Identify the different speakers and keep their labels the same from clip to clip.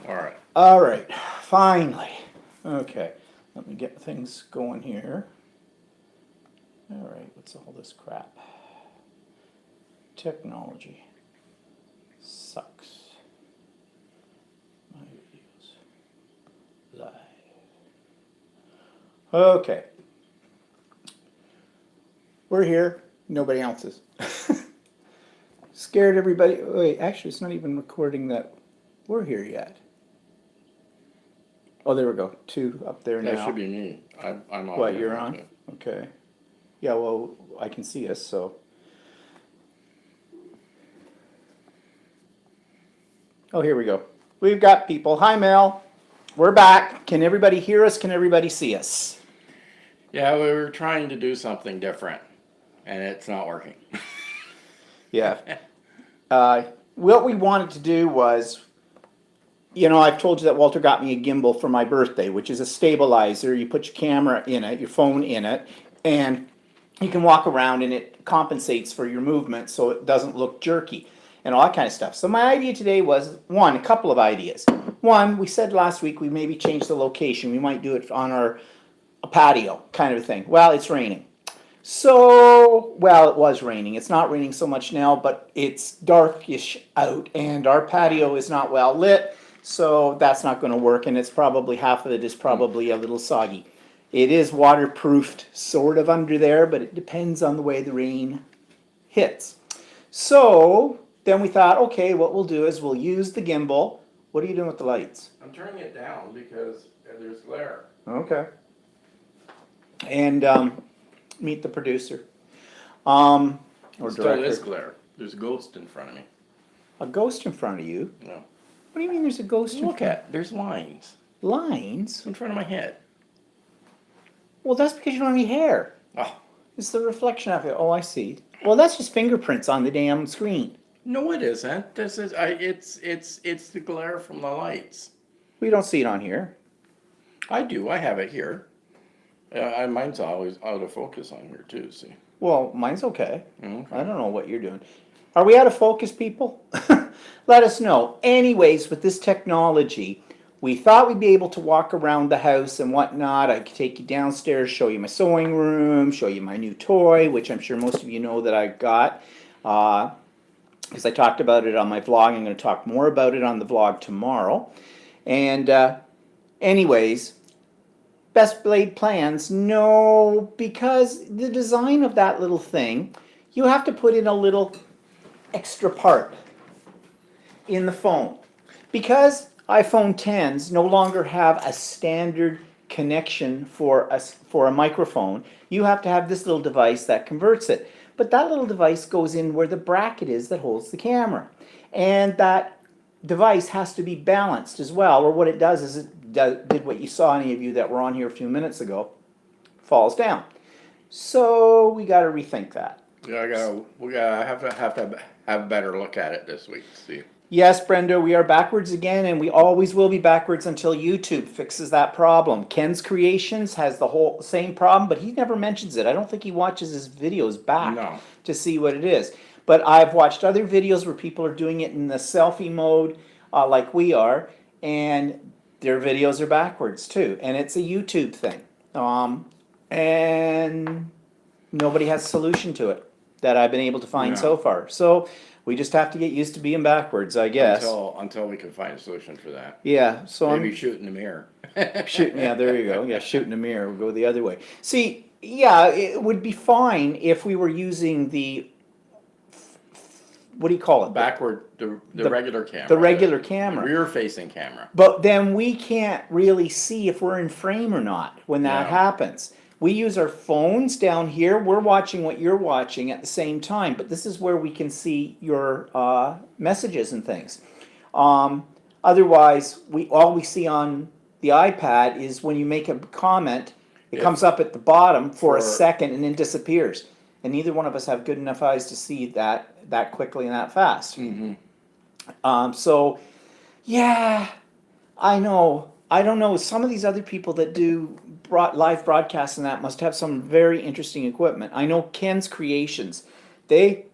Speaker 1: All right.
Speaker 2: All right, finally. Okay, let me get things going here. All right, what's all this crap? Technology sucks. My videos live. Okay, we're here. Nobody else is. Scared everybody. Wait, actually, it's not even recording that we're here yet. Oh, there we go. 2 up there now.
Speaker 1: That should be me. I'm on.
Speaker 2: What,
Speaker 1: here
Speaker 2: you're
Speaker 1: now,
Speaker 2: on?
Speaker 1: too.
Speaker 2: Okay. Yeah, well, I can see us, so. Oh, here we go. We've got people. Hi, Mel. We're back. Can everybody hear us? Can everybody see us?
Speaker 1: Yeah, we were trying to do something different, and it's not working.
Speaker 2: Yeah. What we wanted to do was, I've told you that Walter got me a gimbal for my birthday, which is a stabilizer. You put your camera in it, your phone in it, and you can walk around and it compensates for your movement so it doesn't look jerky and all that kind of stuff. So my idea today was, a couple of ideas. One, we said last week we maybe change the location. We might do it on our patio kind of thing. Well, it's raining. So, well, it was raining. It's not raining so much now, but it's darkish out and our patio is not well lit. So that's not going to work, and it's probably half of it is probably a little soggy. It is waterproofed sort of under there, but it depends on the way the rain hits. So then we thought, okay, what we'll do is we'll use the gimbal. What are you doing with the lights?
Speaker 1: I'm turning it down because there's glare.
Speaker 2: Okay. And meet the producer. Or
Speaker 1: Still
Speaker 2: director.
Speaker 1: is glare. There's a ghost in front of me.
Speaker 2: A ghost in front of you?
Speaker 1: No.
Speaker 2: What do you mean there's a ghost in
Speaker 1: Look
Speaker 2: front?
Speaker 1: at, there's lines
Speaker 2: Lines?
Speaker 1: in front of my head.
Speaker 2: Well, that's because you don't have any hair.
Speaker 1: Oh,
Speaker 2: It's the reflection of it. Oh, I see. Well, that's just fingerprints on the damn screen.
Speaker 1: no, it isn't. This is, it's the glare from the lights.
Speaker 2: We don't see it on here.
Speaker 1: I do. I have it here. Mine's always out of focus on here too. See.
Speaker 2: Well, mine's okay.
Speaker 1: Okay.
Speaker 2: I don't know what you're doing. Are we out of focus, people? Let us know. Anyways, with this technology, we thought we'd be able to walk around the house and whatnot. I could take you downstairs, show you my sewing room, show you my new toy, which I'm sure most of you know that I got. Because I talked about it on my vlog. I'm going to talk more about it on the vlog tomorrow. And anyways, best laid plans? No, because the design of that little thing, you have to put in a little extra part in the phone. Because iPhone 10s no longer have a standard connection for a microphone, you have to have this little device that converts it. But that little device goes in where the bracket is that holds the camera. And that device has to be balanced as well, or what it does is it did what you saw, any of you that were on here a few minutes ago, falls down. So we got to rethink that.
Speaker 1: Yeah, we gotta have to have a better look at it this week. See.
Speaker 2: Yes, Brenda, we are backwards again, and we always will be backwards until YouTube fixes that problem. Ken's Creations has the whole same problem, but he never mentions it. I don't think he watches his videos back
Speaker 1: No.
Speaker 2: to see what it is. But I've watched other videos where people are doing it in the selfie mode, like we are, and their videos are backwards too. And it's a YouTube thing. And nobody has a solution to it that I've been able to find
Speaker 1: No.
Speaker 2: so far. So we just have to get used to being backwards, I guess.
Speaker 1: Until we can find a solution for that.
Speaker 2: Yeah, so
Speaker 1: Maybe
Speaker 2: I'm
Speaker 1: shoot in the mirror.
Speaker 2: shooting. Yeah, there you go. Yeah, shooting a mirror. We'll go the other way. See, yeah, it would be fine if we were using the, what do you call it?
Speaker 1: Backward, the regular camera.
Speaker 2: the regular camera.
Speaker 1: The rear-facing camera.
Speaker 2: But then we can't really see if we're in frame or not when that
Speaker 1: No.
Speaker 2: happens. We use our phones down here. We're watching what you're watching at the same time, but this is where we can see your messages and things. Otherwise, all we see on the iPad is when you make a comment, it comes up at the bottom for a second and then disappears. And neither one of us have good enough eyes to see that quickly and that fast. So, yeah, I know. I don't know. Some of these other people that do live broadcasts and that must have some very interesting equipment. I know Ken's Creations. They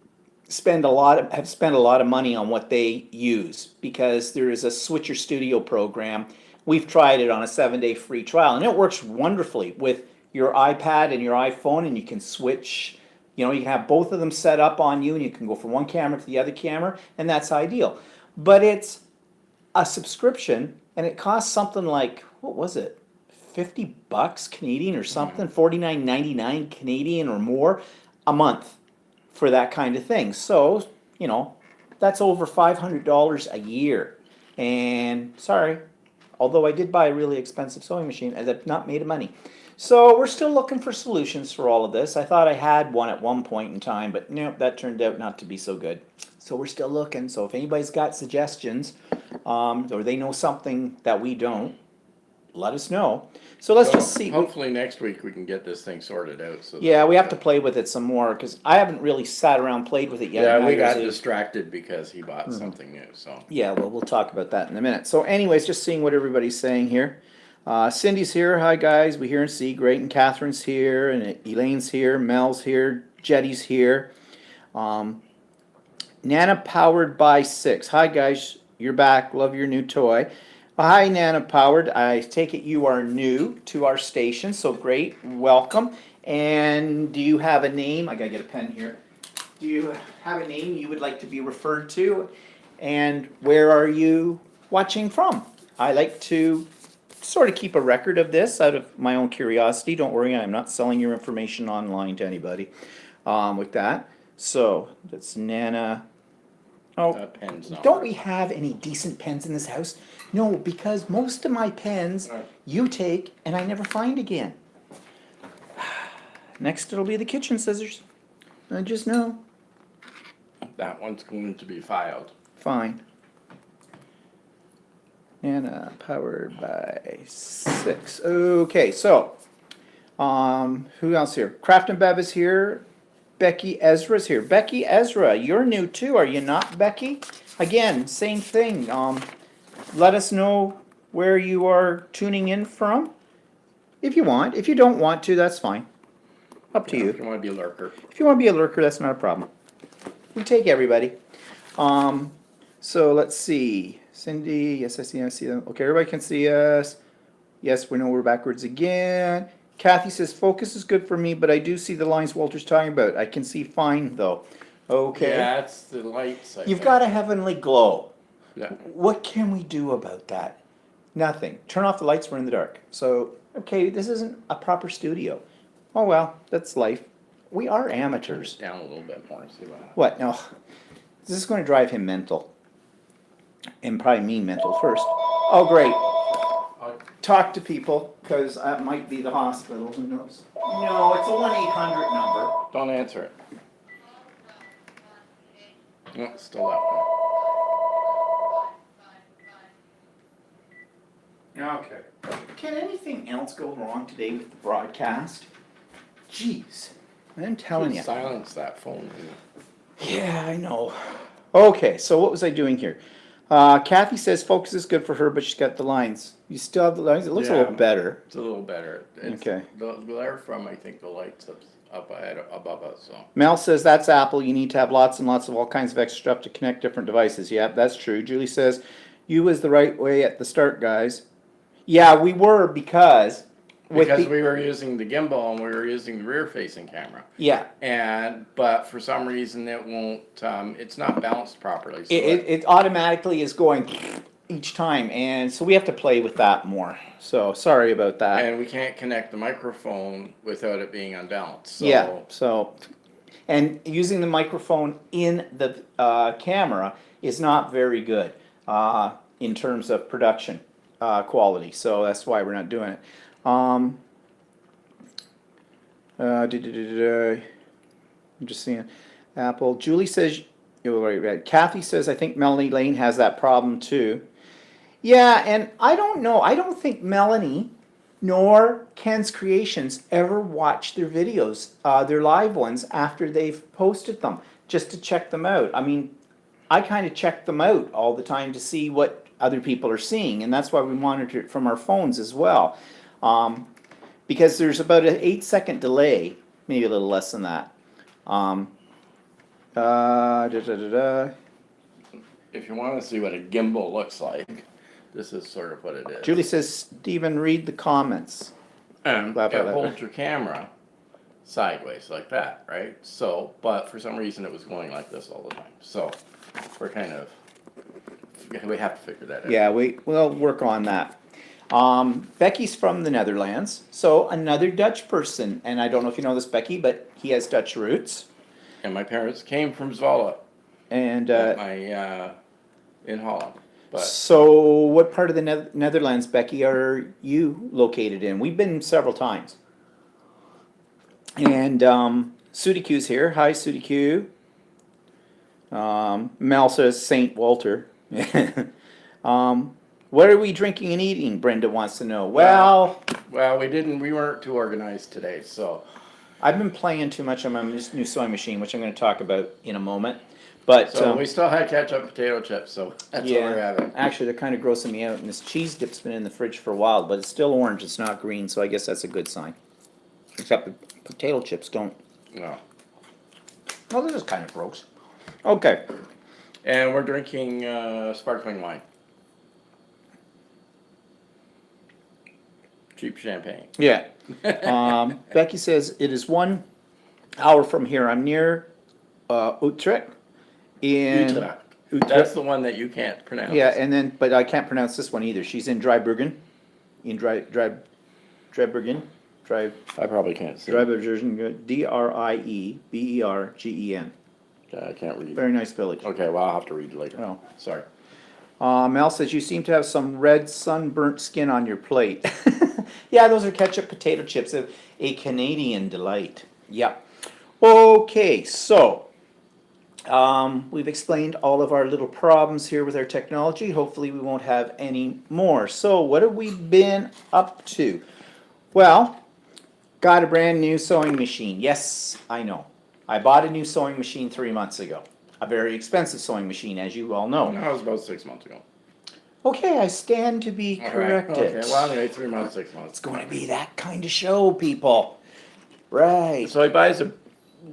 Speaker 2: have spent a lot of money on what they use because there is a Switcher Studio program. We've tried it on a 7-day free trial, and it works wonderfully with your iPad and your iPhone, and you can switch. You know, you can have both of them set up on you, and you can go from one camera to the other camera, and that's ideal. But it's a subscription, and it costs something like, what was it, $50 Canadian or something, 49.99 Canadian or more a month for that kind of thing. So, you know, that's over $500 a year. And sorry, although I did buy a really expensive sewing machine, I've not made money. So we're still looking for solutions for all of this. I thought I had one at one point in time, but no, that turned out not to be so good. So we're still looking. So if anybody's got suggestions, or they know something that we don't, let us know. So let's just see.
Speaker 1: Hopefully next week we can get this thing sorted out. So
Speaker 2: Yeah, we have to play with it some more because I haven't really sat around played with it yet.
Speaker 1: Yeah, we got distracted because he bought something new. So
Speaker 2: yeah, well, we'll talk about that in a minute. So, anyways, just seeing what everybody's saying here. Cindy's here. Hi, guys. We hear and see. Great. And Catherine's here. And Elaine's here. Mel's here. Jetty's here. Nana Powered by 6. Hi, guys. You're back. Love your new toy. Hi, Nana Powered. I take it you are new to our station. So great. Welcome. And do you have a name? I got to get a pen here. Do you have a name you would like to be referred to? And where are you watching from? I like to sort of keep a record of this out of my own curiosity. Don't worry, I'm not selling your information online to anybody with that. So that's Nana. Oh,
Speaker 1: pen's not
Speaker 2: don't
Speaker 1: working.
Speaker 2: we have any decent pens in this house? No, because most of my pens you take and I never find again. Next it'll be the kitchen scissors. I just know.
Speaker 1: That one's going to be filed.
Speaker 2: Fine. And Powered by 6. Okay, so who else here? Craft and Bev is here. Becky Ezra's here. Becky Ezra, you're new too, are you not, Becky? Again, same thing. Let us know where you are tuning in from, if you want. If you don't want to, that's fine. Up to you.
Speaker 1: If you want to be a lurker.
Speaker 2: If you want to be a lurker, that's not a problem. We take everybody. So let's see. Cindy, yes, I see them. Okay, everybody can see us. Yes, we know we're backwards again. Kathy says, focus is good for me, but I do see the lines Walter's talking about. I can see fine, though. Okay.
Speaker 1: Yeah, it's the lights.
Speaker 2: You've got a heavenly glow.
Speaker 1: Yeah.
Speaker 2: What can we do about that? Nothing. Turn off the lights, we're in the dark. So, okay, this isn't a proper studio. Oh, well, that's life. We are amateurs.
Speaker 1: Down a little bit more. See what?
Speaker 2: What? No. This is going to drive him mental. And probably me mental first. Oh, great. Talk to people, because that might be the hospital. Who knows? No, it's a 1-800 number.
Speaker 1: Don't answer it. No, still that one.
Speaker 2: Okay. Can anything else go wrong today with the broadcast? Jeez. I'm telling you.
Speaker 1: Silence that phone.
Speaker 2: Yeah, I know. Okay, so what was I doing here? Kathy says focus is good for her, but she's got the lines. You still have the lines? It looks a little better.
Speaker 1: It's a little better. It's
Speaker 2: Okay.
Speaker 1: The glare from, I think, the lights up ahead, above us. So.
Speaker 2: Mel says that's Apple. You need to have lots and lots of all kinds of extra stuff to connect different devices. Yeah, that's true. Julie says you was the right way at the start, guys. Yeah, we were because
Speaker 1: we were using the gimbal and we were using the rear-facing camera.
Speaker 2: Yeah.
Speaker 1: But for some reason it won't. It's not balanced properly. So
Speaker 2: it automatically is going each time, and so we have to play with that more. So sorry about that.
Speaker 1: And we can't connect the microphone without it being unbalanced. So.
Speaker 2: Yeah. So, and using the microphone in the camera is not very good in terms of production quality. So that's why we're not doing it. I'm just seeing Apple. Julie says, Kathy says, I think Melanie Lane has that problem too. Yeah, and I don't know. I don't think Melanie nor Ken's Creations ever watch their videos, their live ones, after they've posted them, just to check them out. I mean, I kind of check them out all the time to see what other people are seeing, and that's why we monitor it from our phones as well. Because there's about an 8-second delay, maybe a little less than that, Da, da, da, da.
Speaker 1: If you want to see what a gimbal looks like, this is sort of what it is.
Speaker 2: Julie says, Stephen, read the comments.
Speaker 1: And
Speaker 2: Blah, blah,
Speaker 1: it
Speaker 2: blah.
Speaker 1: holds your camera sideways like that, right? So, but for some reason it was going like this all the time. So, we're kind of, we have to figure that out.
Speaker 2: Yeah, we'll work on that. Becky's from the Netherlands, so another Dutch person, and I don't know if you know this, Becky, but he has Dutch roots.
Speaker 1: And my parents came from Zwolle,
Speaker 2: And
Speaker 1: in Holland. But
Speaker 2: so, what part of the Netherlands, Becky, are you located in? We've been several times. And Sudi Q's here. Hi, Sudi Q. Mel says St. Walter. What are we drinking and eating? Brenda wants to know. Well,
Speaker 1: we weren't too organized today, so.
Speaker 2: I've been playing too much on my new sewing machine, which I'm going to talk about in a moment. But
Speaker 1: So we still had ketchup potato chips, so that's what we're having.
Speaker 2: actually, they're kind of grossing me out. And this cheese dip's been in the fridge for a while, but it's still orange. It's not green, so I guess that's a good sign. Except the potato chips don't.
Speaker 1: No.
Speaker 2: Oh, this is kind of gross. Okay.
Speaker 1: And we're drinking sparkling wine. Cheap champagne.
Speaker 2: Yeah. Becky says it is 1 hour from here. I'm near Utrecht.
Speaker 1: Utrecht. That's the one that you can't pronounce.
Speaker 2: Yeah, and then but I can't pronounce this one either. She's in Drybergen. Drybergen.
Speaker 1: I probably can't see.
Speaker 2: Drybergen. Driebergen.
Speaker 1: Yeah, I can't read.
Speaker 2: Very nice village.
Speaker 1: Okay, well, I'll have to read later.
Speaker 2: Oh.
Speaker 1: Sorry.
Speaker 2: Mel says you seem to have some red sunburnt skin on your plate. Yeah, those are ketchup potato chips, a Canadian delight. Yep. Okay, so we've explained all of our little problems here with our technology. Hopefully we won't have any more. So what have we been up to? Well, got a brand new sewing machine. Yes, I know. I bought a new sewing machine 3 months ago. A very expensive sewing machine, as you all know.
Speaker 1: That was about 6 months ago.
Speaker 2: Okay, I stand to be corrected.
Speaker 1: Okay, well, anyway, 3 months, 6 months.
Speaker 2: It's going to be that kind of show, people. Right.
Speaker 1: So he buys a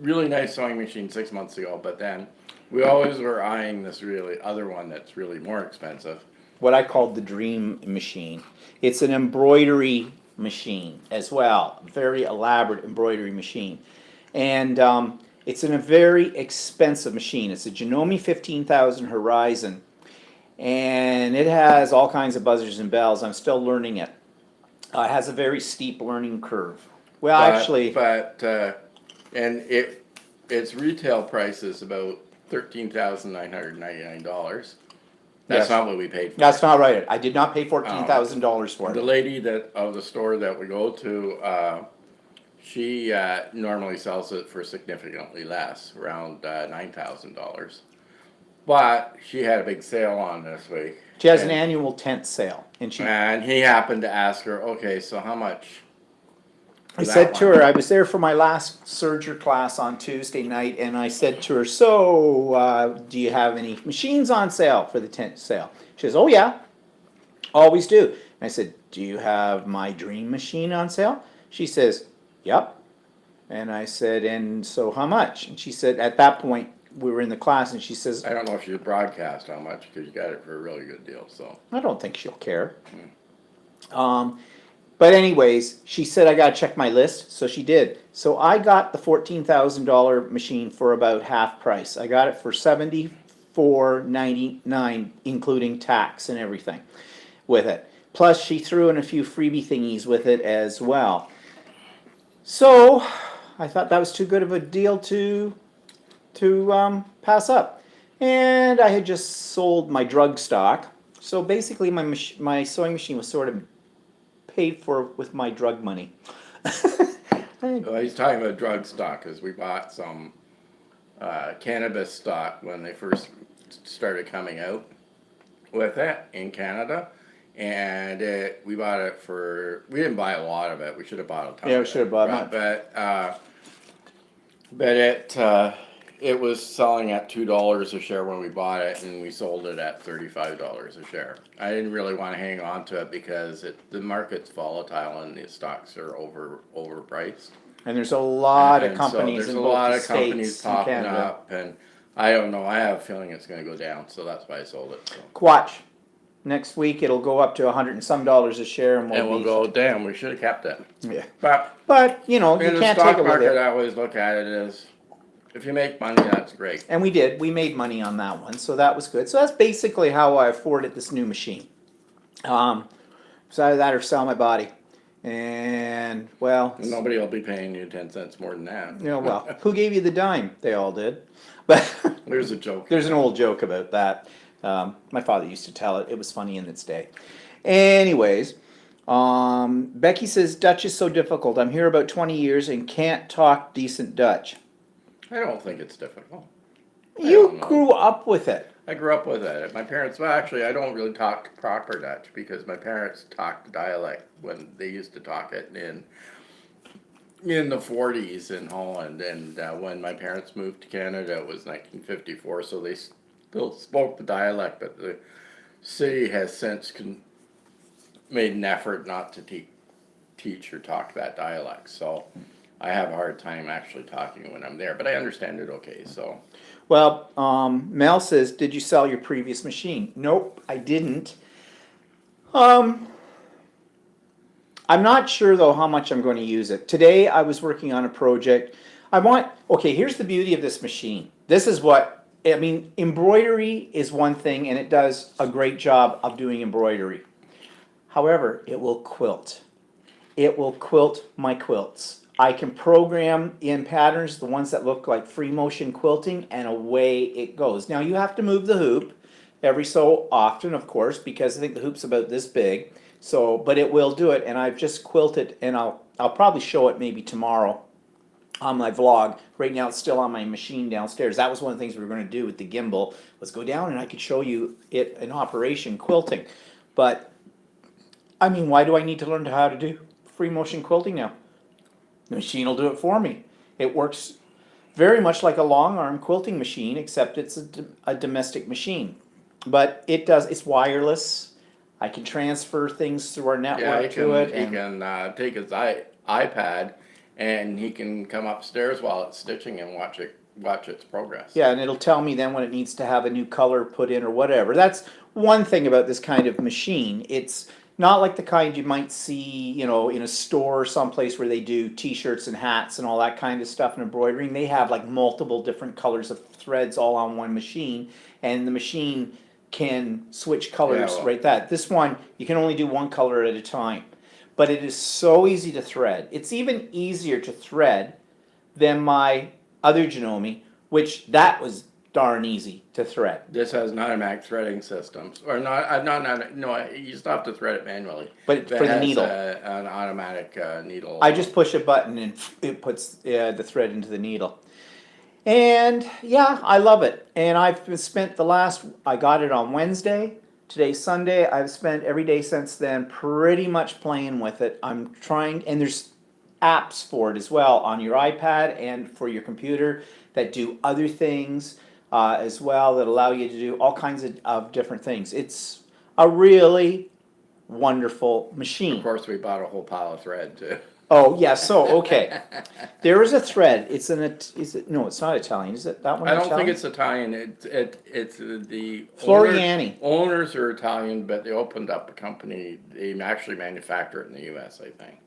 Speaker 1: really nice sewing machine 6 months ago, but then we always were eyeing this really other one that's really more expensive.
Speaker 2: What I called the dream machine. It's an embroidery machine as well. Very elaborate embroidery machine. And it's in a very expensive machine. It's a Janome 15,000 Horizon. And it has all kinds of buzzers and bells. I'm still learning it. It has a very steep learning curve. Well, actually,
Speaker 1: and its retail price is about $13,999. That's
Speaker 2: Yes.
Speaker 1: not what we paid for.
Speaker 2: That's not right. I did not pay $14,000 for
Speaker 1: The
Speaker 2: it.
Speaker 1: lady of the store that we go to, she normally sells it for significantly less, around $9,000. But she had a big sale on this week.
Speaker 2: She has an annual tent sale, and
Speaker 1: And he happened to ask her, okay, so how much?
Speaker 2: I said to her, I was there for my last serger class on Tuesday night, and I said to her, so do you have any machines on sale for the tent sale? She says, oh yeah, always do. And I said, do you have my dream machine on sale? She says, yep. And I said, and so how much? And she said, at that point, we were in the class, and she says,
Speaker 1: I don't know if you broadcast how much, because you got it for a really good deal, so.
Speaker 2: I don't think she'll care. But anyways, she said I gotta check my list, so she did. So I got the $14,000 machine for about half price. I got it for $74.99, including tax and everything with it. Plus, she threw in a few freebie thingies with it as well. So I thought that was too good of a deal to pass up. And I had just sold my drug stock. So basically my sewing machine was sort of paid for with my drug money.
Speaker 1: Well, he's talking about drug stock, because we bought some cannabis stock when they first started coming out with it in Canada. And we bought it for, we didn't buy a lot of it, we should have bought a ton.
Speaker 2: Yeah, we
Speaker 1: of
Speaker 2: should have
Speaker 1: it,
Speaker 2: bought
Speaker 1: right?
Speaker 2: much.
Speaker 1: But it was selling at $2 a share when we bought it, and we sold it at $35 a share. I didn't really want to hang on to it because the market's volatile and the stocks are overpriced.
Speaker 2: And there's a lot of
Speaker 1: And
Speaker 2: companies
Speaker 1: so
Speaker 2: in
Speaker 1: there's a
Speaker 2: both
Speaker 1: lot
Speaker 2: the
Speaker 1: of companies
Speaker 2: states and
Speaker 1: popping
Speaker 2: Canada.
Speaker 1: up, and I don't know. I have a feeling it's going to go down, so that's why I sold it. So.
Speaker 2: Watch. Next week it'll go up to $100 and some a share, and
Speaker 1: And we'll go, damn, we should have kept it.
Speaker 2: Yeah.
Speaker 1: But
Speaker 2: you know, you
Speaker 1: in the
Speaker 2: can't
Speaker 1: stock
Speaker 2: take it with
Speaker 1: market,
Speaker 2: you.
Speaker 1: I always look at it as if you make money, that's great.
Speaker 2: And we did. We made money on that one, so that was good. So that's basically how I afforded this new machine. So either that or sell my body. And well,
Speaker 1: And nobody will be paying you 10 cents more than that.
Speaker 2: you know, well, who gave you the dime? They all did. But
Speaker 1: There's a joke.
Speaker 2: there's an old joke about that. My father used to tell it. It was funny in its day. Anyways, Becky says Dutch is so difficult. I'm here about 20 years and can't talk decent Dutch.
Speaker 1: I don't think it's difficult.
Speaker 2: You grew up with it.
Speaker 1: I grew up with it. My parents, well, actually, I don't really talk proper Dutch because my parents talked dialect when they used to talk it in the 40s in Holland. And when my parents moved to Canada, it was 1954, so they still spoke the dialect, but the city has since made an effort not to teach or talk that dialect. So I have a hard time actually talking when I'm there, but I understand it okay, so.
Speaker 2: Well, Mel says, did you sell your previous machine? Nope, I didn't. I'm not sure though how much I'm going to use it. Today I was working on a project. Okay, here's the beauty of this machine. This is what, I mean, embroidery is one thing and it does a great job of doing embroidery. However, it will quilt. It will quilt my quilts. I can program in patterns, the ones that look like free motion quilting, and away it goes. Now you have to move the hoop every so often, of course, because I think the hoop's about this big. So, but it will do it, and I've just quilted, and I'll probably show it maybe tomorrow on my vlog. Right now it's still on my machine downstairs. That was one of the things we were going to do with the gimbal, was go down and I could show you it in operation quilting. But, I mean, why do I need to learn how to do free motion quilting now? The machine will do it for me. It works very much like a long arm quilting machine, except it's a domestic machine. But it's wireless. I can transfer things through our network to it.
Speaker 1: He can take his iPad and he can come upstairs while it's stitching and watch its progress.
Speaker 2: Yeah, and it'll tell me then when it needs to have a new color put in or whatever. That's one thing about this kind of machine. It's not like the kind you might see, you know, in a store or someplace where they do t-shirts and hats and all that kind of stuff and embroidering. They have like multiple different colors of threads all on one machine, and the machine can switch colors right that. This one, you can only do one color at a time. But it is so easy to thread. It's even easier to thread than my other Janome, which that was darn easy to thread.
Speaker 1: This has an automatic threading system, or no, you still have to thread it manually.
Speaker 2: But for the needle,
Speaker 1: an automatic needle.
Speaker 2: I just push a button and it puts the thread into the needle. And yeah, I love it. And I've spent I got it on Wednesday. Today's Sunday. I've spent every day since then pretty much playing with it. I'm trying, and there's apps for it as well on your iPad and for your computer that do other things as well, that allow you to do all kinds of different things. It's a really wonderful machine.
Speaker 1: Of course, we bought a whole pile of thread too.
Speaker 2: Oh yeah, so okay, there is a thread. No, it's not Italian. Is it that one?
Speaker 1: I don't think it's Italian. It's the
Speaker 2: Floriani.
Speaker 1: Owners are Italian, but they opened up a company. They actually manufacture it in the U.S., I think.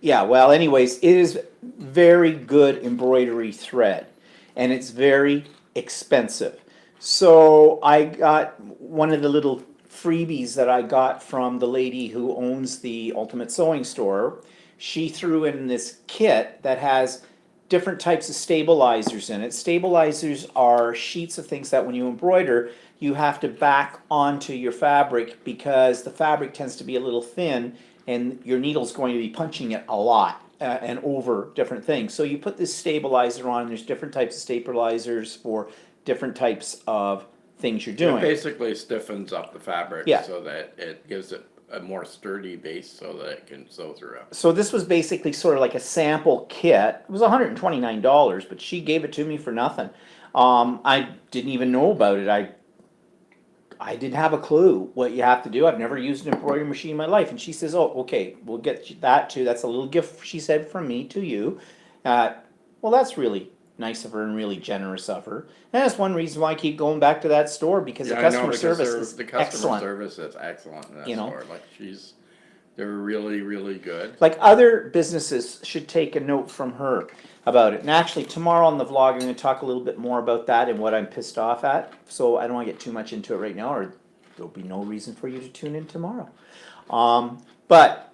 Speaker 2: Yeah. Well, anyways, it is very good embroidery thread, and it's very expensive. So I got one of the little freebies that I got from the lady who owns the Ultimate Sewing Store. She threw in this kit that has different types of stabilizers in it. Stabilizers are sheets of things that when you embroider, you have to back onto your fabric because the fabric tends to be a little thin and your needle's going to be punching it a lot and over different things. So you put this stabilizer on, and there's different types of stabilizers for different types of things you're doing.
Speaker 1: It basically stiffens up the fabric so that it gives it a more sturdy base so that it can sew through it.
Speaker 2: So this was basically sort of like a sample kit. It was $129, but she gave it to me for nothing. I didn't even know about it. I didn't have a clue what you have to do. I've never used an embroidery machine in my life. And she says, oh, okay, we'll get you that too. That's a little gift, she said, from me to you. Well, that's really nice of her and really generous of her. And that's one reason why I keep going back to that store, because the
Speaker 1: Yeah, I know,
Speaker 2: customer
Speaker 1: because
Speaker 2: service is
Speaker 1: the customer
Speaker 2: excellent.
Speaker 1: service is excellent in that
Speaker 2: You know?
Speaker 1: store. Like they're really, really good.
Speaker 2: Like other businesses should take a note from her about it. And actually, tomorrow on the vlog, I'm going to talk a little bit more about that and what I'm pissed off at. So I don't want to get too much into it right now, or there'll be no reason for you to tune in tomorrow. But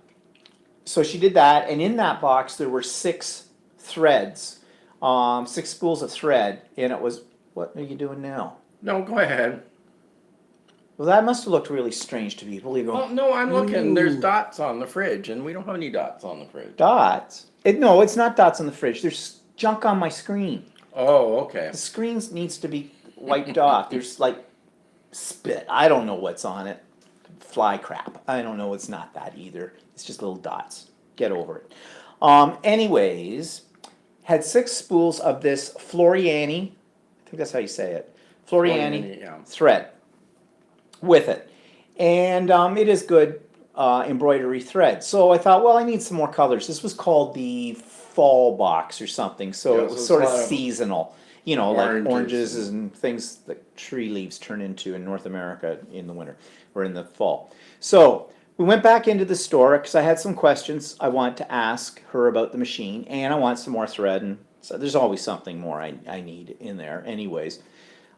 Speaker 2: so she did that, and in that box there were 6 threads, 6 spools of thread, and it was, what are you doing now?
Speaker 1: No, go ahead.
Speaker 2: Well, that must have looked really strange to people. You go,
Speaker 1: Well, no, I'm looking. There's
Speaker 2: "Ooh,
Speaker 1: dots on the fridge, and we don't have any dots on the fridge.
Speaker 2: dots." No, it's not dots on the fridge. There's junk on my screen.
Speaker 1: Oh, okay.
Speaker 2: The screen needs to be wiped off. There's like spit. I don't know what's on it. Fly crap. I don't know. It's not that either. It's just little dots. Get over it. Anyways, had 6 spools of this Floriani. I think that's how you say it. Floriani
Speaker 1: Yeah.
Speaker 2: thread with it. And it is good embroidery thread. So I thought, well, I need some more colors. This was called the fall box or something. So
Speaker 1: Yeah,
Speaker 2: it
Speaker 1: so
Speaker 2: was
Speaker 1: it's
Speaker 2: sort
Speaker 1: a
Speaker 2: of
Speaker 1: lot of
Speaker 2: seasonal. You know, like
Speaker 1: oranges
Speaker 2: oranges and things that tree leaves turn into in North America in the winter or in the fall. So we went back into the store because I had some questions I want to ask her about the machine, and I want some more thread. And so there's always something more I need in there, anyways.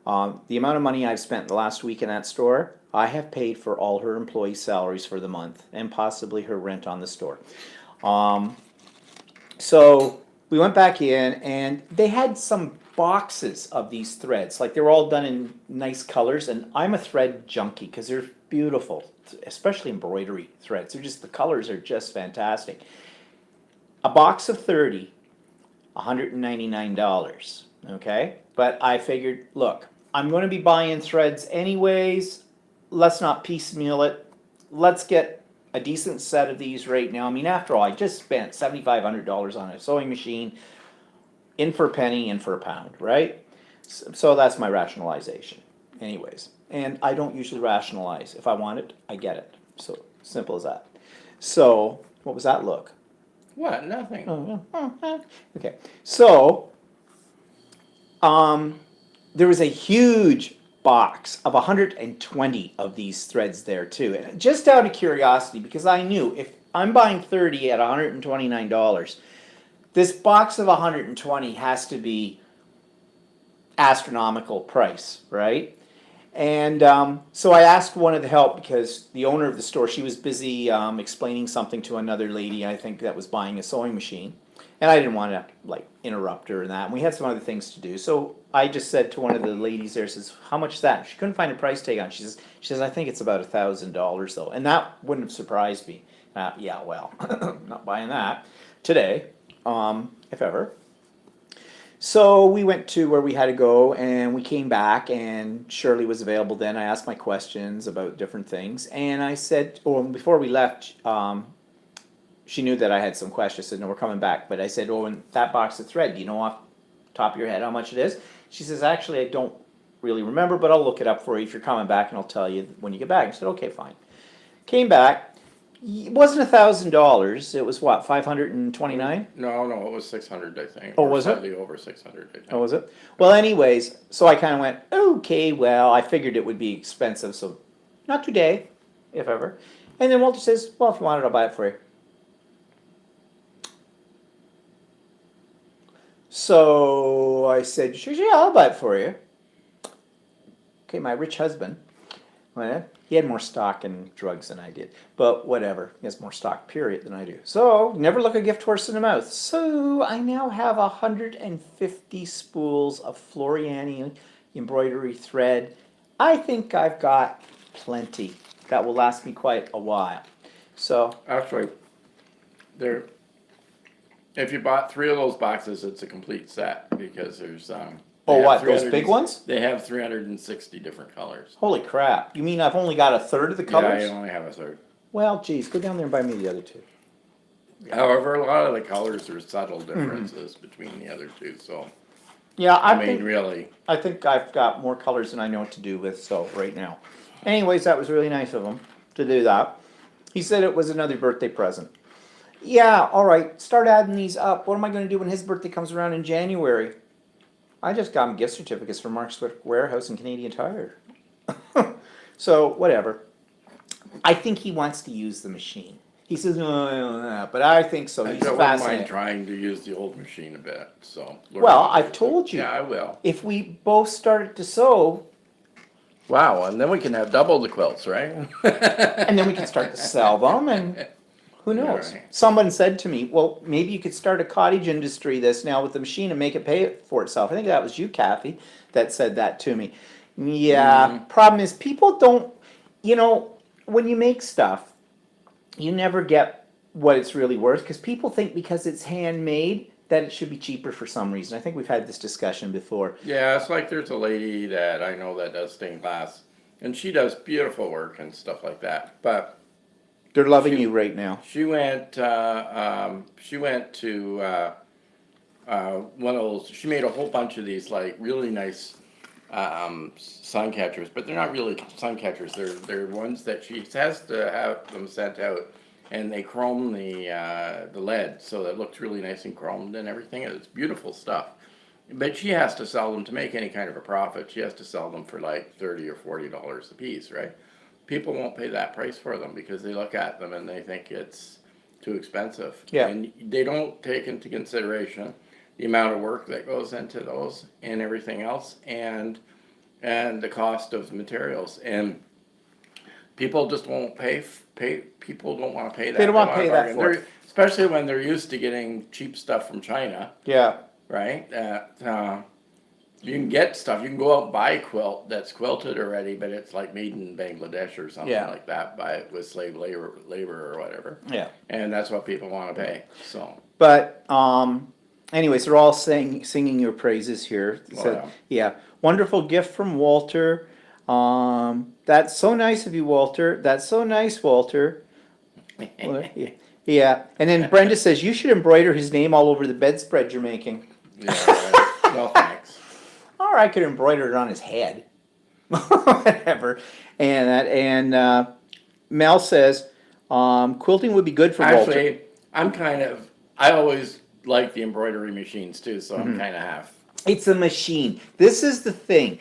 Speaker 2: The amount of money I've spent the last week in that store, I have paid for all her employee salaries for the month and possibly her rent on the store. So we went back in and they had some boxes of these threads. Like they were all done in nice colors, and I'm a thread junkie because they're beautiful, especially embroidery threads. They're just, the colors are just fantastic. A box of 30, $199, okay? But I figured, look, I'm going to be buying threads anyways. Let's not piecemeal it. Let's get a decent set of these right now. I mean, after all, I just spent $7,500 on a sewing machine, in for a penny, in for a pound, right? So that's my rationalization, anyways. And I don't usually rationalize. If I want it, I get it. So simple as that. So what was that look?
Speaker 1: What? Nothing.
Speaker 2: Okay, so there was a huge box of 120 of these threads there too. And just out of curiosity, because I knew if I'm buying 30 at $129, this box of 120 has to be astronomical price, right? And so I asked one of the help because the owner of the store, she was busy explaining something to another lady, I think, that was buying a sewing machine. And I didn't want to like interrupt her and that. And we had some other things to do. So I just said to one of the ladies there, says, how much is that? She couldn't find a price tag on it. She says, I think it's about $1,000 though. And that wouldn't have surprised me. Yeah, well, not buying that today, if ever. So we went to where we had to go, and we came back, and Shirley was available then. I asked my questions about different things, and I said, oh, before we left, she knew that I had some questions. I said, no, we're coming back. But I said, oh, and that box of thread, do you know off the top of your head how much it is? She says, actually, I don't really remember, but I'll look it up for you if you're coming back, and I'll tell you when you get back. I said, okay, fine. Came back. It wasn't $1,000. It was what, 529?
Speaker 1: No, it was 600, I think.
Speaker 2: Oh,
Speaker 1: or
Speaker 2: was it?
Speaker 1: slightly over 600, I think.
Speaker 2: Oh, was it? Well, anyways, so I kind of went, okay, well, I figured it would be expensive, so not today, if ever. And then Walter says, well, if you want it, I'll buy it for you. So I said, sure, yeah, I'll buy it for you. Okay, my rich husband, well, he had more stock in drugs than I did, but whatever. He has more stock, period, than I do. So never look a gift horse in the mouth. So I now have 150 spools of Floriani embroidery thread. I think I've got plenty. That will last me quite a while. So
Speaker 1: Actually, if you bought 3 of those boxes, it's a complete set because there's
Speaker 2: oh,
Speaker 1: they have
Speaker 2: what, those big
Speaker 1: 300
Speaker 2: ones?
Speaker 1: They have 360 different colors.
Speaker 2: Holy crap! You mean I've only got a third of the
Speaker 1: Yeah,
Speaker 2: colors?
Speaker 1: you only have a third.
Speaker 2: Well, geez, go down there and buy me the other 2.
Speaker 1: However, a lot of the colors are subtle differences between the other 2. So
Speaker 2: Yeah,
Speaker 1: I mean, really,
Speaker 2: I think I've got more colors than I know what to do with. So right now, Anyways, that was really nice of him to do that. He said it was another birthday present. Yeah, all right, start adding these up. What am I going to do when his birthday comes around in January? I just got him gift certificates from Mark's Warehouse and Canadian Tire. So, whatever. I think he wants to use the machine. He says, no, I don't know, but I think so.
Speaker 1: I
Speaker 2: He's
Speaker 1: wouldn't mind
Speaker 2: fascinated.
Speaker 1: trying to use the old machine a bit, so.
Speaker 2: Well, I've told you.
Speaker 1: Yeah, I will.
Speaker 2: If we both started to sew,
Speaker 1: Wow, and then we can have double the quilts, right?
Speaker 2: and then we can start to sell them, and who knows?
Speaker 1: Right.
Speaker 2: Someone said to me, well, maybe you could start a cottage industry this now with the machine and make it pay for itself. I think that was you, Kathy, that said that to me. Yeah, problem is people don't, when you make stuff, you never get what it's really worth because people think because it's handmade that it should be cheaper for some reason. I think we've had this discussion before.
Speaker 1: Yeah, it's like there's a lady that I know that does stained glass, and she does beautiful work and stuff like that. But
Speaker 2: They're loving you right now.
Speaker 1: she went to one of those. She made a whole bunch of these like really nice sun catchers, but they're not really sun catchers. They're ones that she has to have them sent out, and they chrome the lead so that it looks really nice and chromed and everything. It's beautiful stuff. But she has to sell them to make any kind of a profit. She has to sell them for like $30 or $40 a piece, right? People won't pay that price for them because they look at them and they think it's too expensive.
Speaker 2: Yeah.
Speaker 1: And they don't take into consideration the amount of work that goes into those and everything else, and the cost of materials. And people just won't pay. People don't want to pay that.
Speaker 2: They don't want to pay that for it.
Speaker 1: Especially when they're used to getting cheap stuff from China,
Speaker 2: Yeah.
Speaker 1: right? You can get stuff. You can go out and buy a quilt that's quilted already, but it's like made in Bangladesh or something
Speaker 2: Yeah.
Speaker 1: like that, buy it with slave labor or whatever.
Speaker 2: Yeah.
Speaker 1: And that's what people want to pay. So.
Speaker 2: But anyways, they're all singing your praises here.
Speaker 1: Wow.
Speaker 2: Yeah, wonderful gift from Walter. That's so nice of you, Walter. That's so nice, Walter. Well, yeah. And then Brenda says you should embroider his name all over the bedspread you're making.
Speaker 1: Yeah, right. Well, thanks.
Speaker 2: Or I could embroider it on his head. Whatever. And Mel says quilting would be good for Walter.
Speaker 1: Actually, I always like the embroidery machines too, so I'm kind of half.
Speaker 2: It's a machine. This is the thing.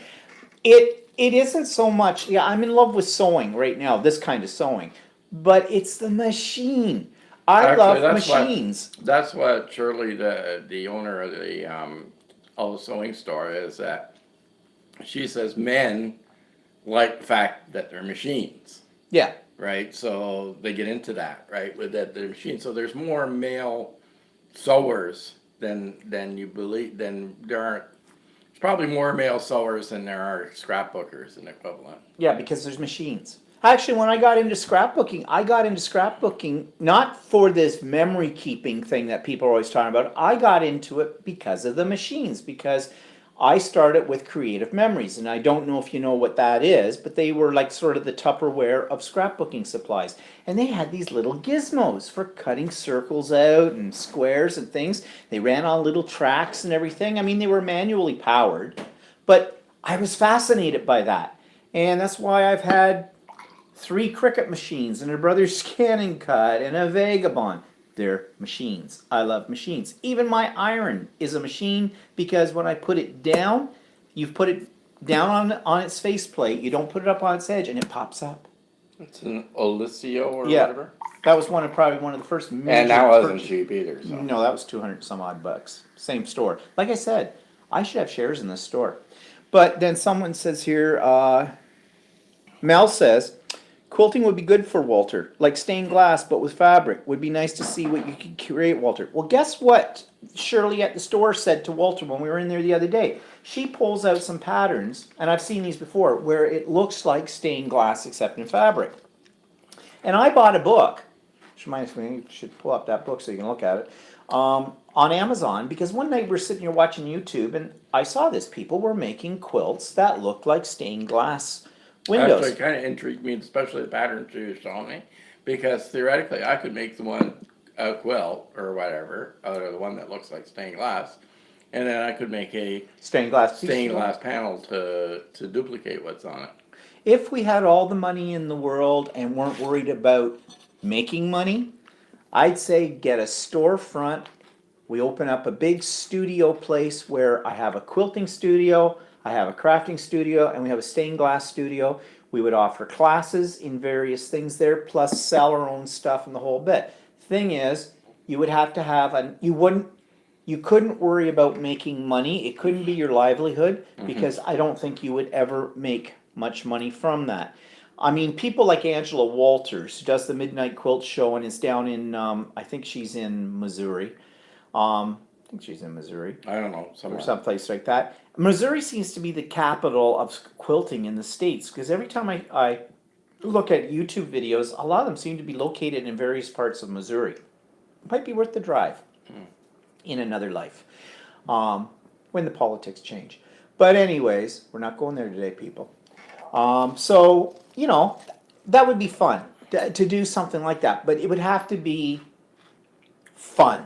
Speaker 2: It isn't so much. Yeah, I'm in love with sewing right now. This kind of sewing, but it's the machine. I love machines.
Speaker 1: That's what Shirley, the owner of the old sewing store, is that she says men like the fact that they're machines.
Speaker 2: Yeah.
Speaker 1: Right, so they get into that, right, with the machine. So there's more male sewers than you believe. There aren't. There's probably more male sewers than there are scrapbookers and equivalent.
Speaker 2: Yeah, because there's machines. Actually, when I got into scrapbooking not for this memory keeping thing that people are always talking about. I got into it because of the machines, because I started with Creative Memories, and I don't know if you know what that is, but they were like sort of the Tupperware of scrapbooking supplies. And they had these little gizmos for cutting circles out and squares and things. They ran on little tracks and everything. I mean, they were manually powered, but I was fascinated by that. And that's why I've had 3 Cricut machines and a Brothers Scan and Cut and a Vagabond. They're machines. I love machines. Even my iron is a machine because when I put it down, you've put it down on its faceplate. You don't put it up on its edge and it pops up.
Speaker 1: It's an Olicio or whatever.
Speaker 2: That was probably one of the first major
Speaker 1: And that wasn't cheap either. So.
Speaker 2: No, that was 200 some odd bucks. Same store. Like I said, I should have shares in this store. But then someone says here, Mel says, quilting would be good for Walter, like stained glass, but with fabric. Would be nice to see what you could create, Walter. Well, guess what Shirley at the store said to Walter when we were in there the other day? She pulls out some patterns, and I've seen these before, where it looks like stained glass except in fabric. And I bought a book. Which reminds me, you should pull up that book so you can look at it. On Amazon, because one night we're sitting here watching YouTube, and I saw this. People were making quilts that looked like stained glass windows.
Speaker 1: Actually, it kind of intrigued me, especially the pattern you showed me, because theoretically I could make a quilt or whatever out of the one that looks like stained glass, and then I could make a
Speaker 2: stained glass
Speaker 1: panel to duplicate what's on it.
Speaker 2: If we had all the money in the world and weren't worried about making money, I'd say get a storefront. We open up a big studio place where I have a quilting studio, I have a crafting studio, and we have a stained glass studio. We would offer classes in various things there, plus sell our own stuff and the whole bit. Thing is, you would have to have you couldn't worry about making money. It couldn't be your livelihood because I don't think you would ever make much money from that. I mean, people like Angela Walters, who does the Midnight Quilt Show and is down in, I think she's in Missouri. I think she's in Missouri
Speaker 1: I don't know,
Speaker 2: or
Speaker 1: somewhere.
Speaker 2: someplace like that. Missouri seems to be the capital of quilting in the States because every time I look at YouTube videos, a lot of them seem to be located in various parts of Missouri. Might be worth the drive in another life when the politics change. But, anyways, we're not going there today, people. So, that would be fun to do something like that. But it would have to be fun.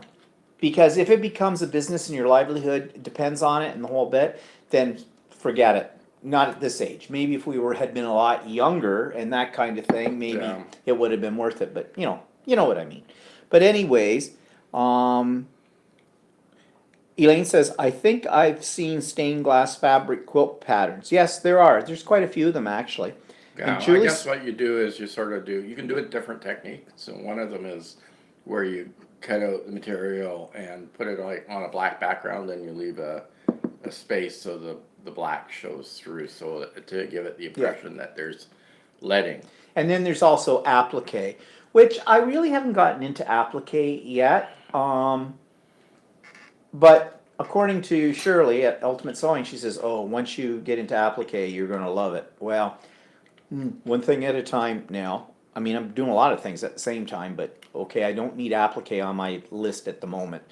Speaker 2: Because if it becomes a business and your livelihood depends on it and the whole bit, then forget it. Not at this age. Maybe if we had been a lot younger and that kind of thing, maybe
Speaker 1: Yeah.
Speaker 2: it would have been worth it. But you know what I mean. But anyways, Elaine says, I think I've seen stained glass fabric quilt patterns. Yes, there are. There's quite a few of them actually.
Speaker 1: Yeah,
Speaker 2: And
Speaker 1: I guess what you do is you can do it different techniques. And one of them is where you cut out the material and put it like on a black background, then you leave a space so the black shows through, so to give it the impression that there's leading.
Speaker 2: And then there's also applique, which I really haven't gotten into applique yet. But according to Shirley at Ultimate Sewing, she says, "Oh, once you get into applique, you're going to love it." Well, one thing at a time now. I mean, I'm doing a lot of things at the same time, but okay, I don't need applique on my list at the moment.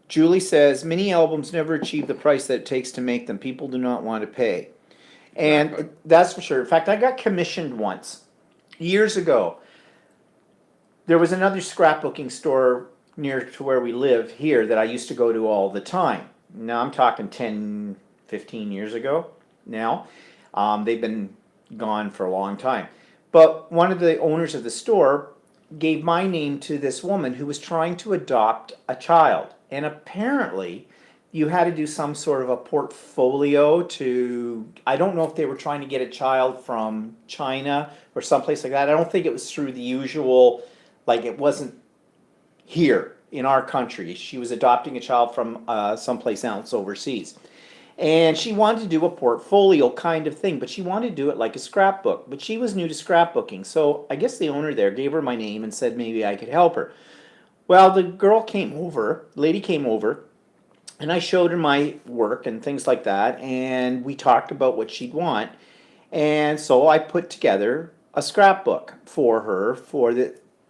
Speaker 2: Julie says, mini albums never achieve the price that it takes to make them. People do not want to pay. And
Speaker 1: Exactly.
Speaker 2: that's for sure. In fact, I got commissioned once, years ago. There was another scrapbooking store near to where we live here that I used to go to all the time. Now I'm talking 10, 15 years ago now. They've been gone for a long time. But one of the owners of the store gave my name to this woman who was trying to adopt a child. And apparently, you had to do some sort of a portfolio to, I don't know if they were trying to get a child from China or someplace like that. I don't think it was through the usual, like it wasn't here in our country. She was adopting a child from someplace else overseas. And she wanted to do a portfolio kind of thing, but she wanted to do it like a scrapbook. But she was new to scrapbooking, so I guess the owner there gave her my name and said maybe I could help her. Well, the lady came over, and I showed her my work and things like that, and we talked about what she'd want. And so I put together a scrapbook for her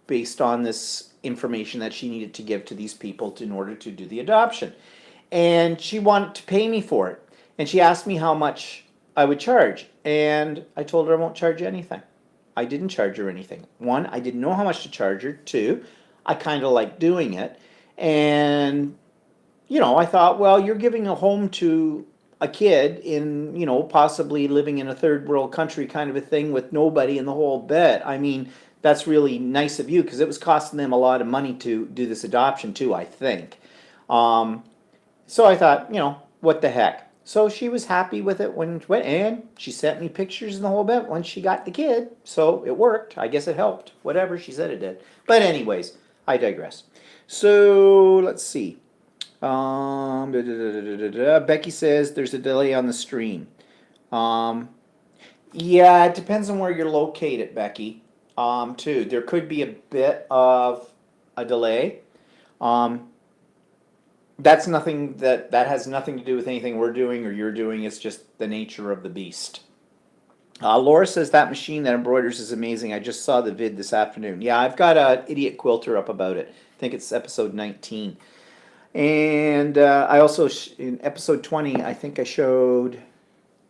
Speaker 2: based on this information that she needed to give to these people in order to do the adoption. And she wanted to pay me for it. And she asked me how much I would charge. And I told her I won't charge you anything. I didn't charge her anything. One, I didn't know how much to charge her. Two, I kind of like doing it. And, I thought, well, you're giving a home to a kid in, possibly living in a third world country kind of a thing with nobody in the whole bit. I mean, that's really nice of you because it was costing them a lot of money to do this adoption too, I think. So I thought, what the heck. So she was happy with it and she sent me pictures and the whole bit once she got the kid. So it worked. I guess it helped. Whatever, she said it did. But anyways, I digress. So let's see. Becky says there's a delay on the stream. Yeah, it depends on where you're located, Becky. Too. There could be a bit of a delay. That's nothing that has nothing to do with anything we're doing or you're doing. It's just the nature of the beast. Laura says that machine that embroiders is amazing. I just saw the vid this afternoon. Yeah, I've got an idiot quilter up about it. I think it's episode 19. And I also, in episode 20, I think I showed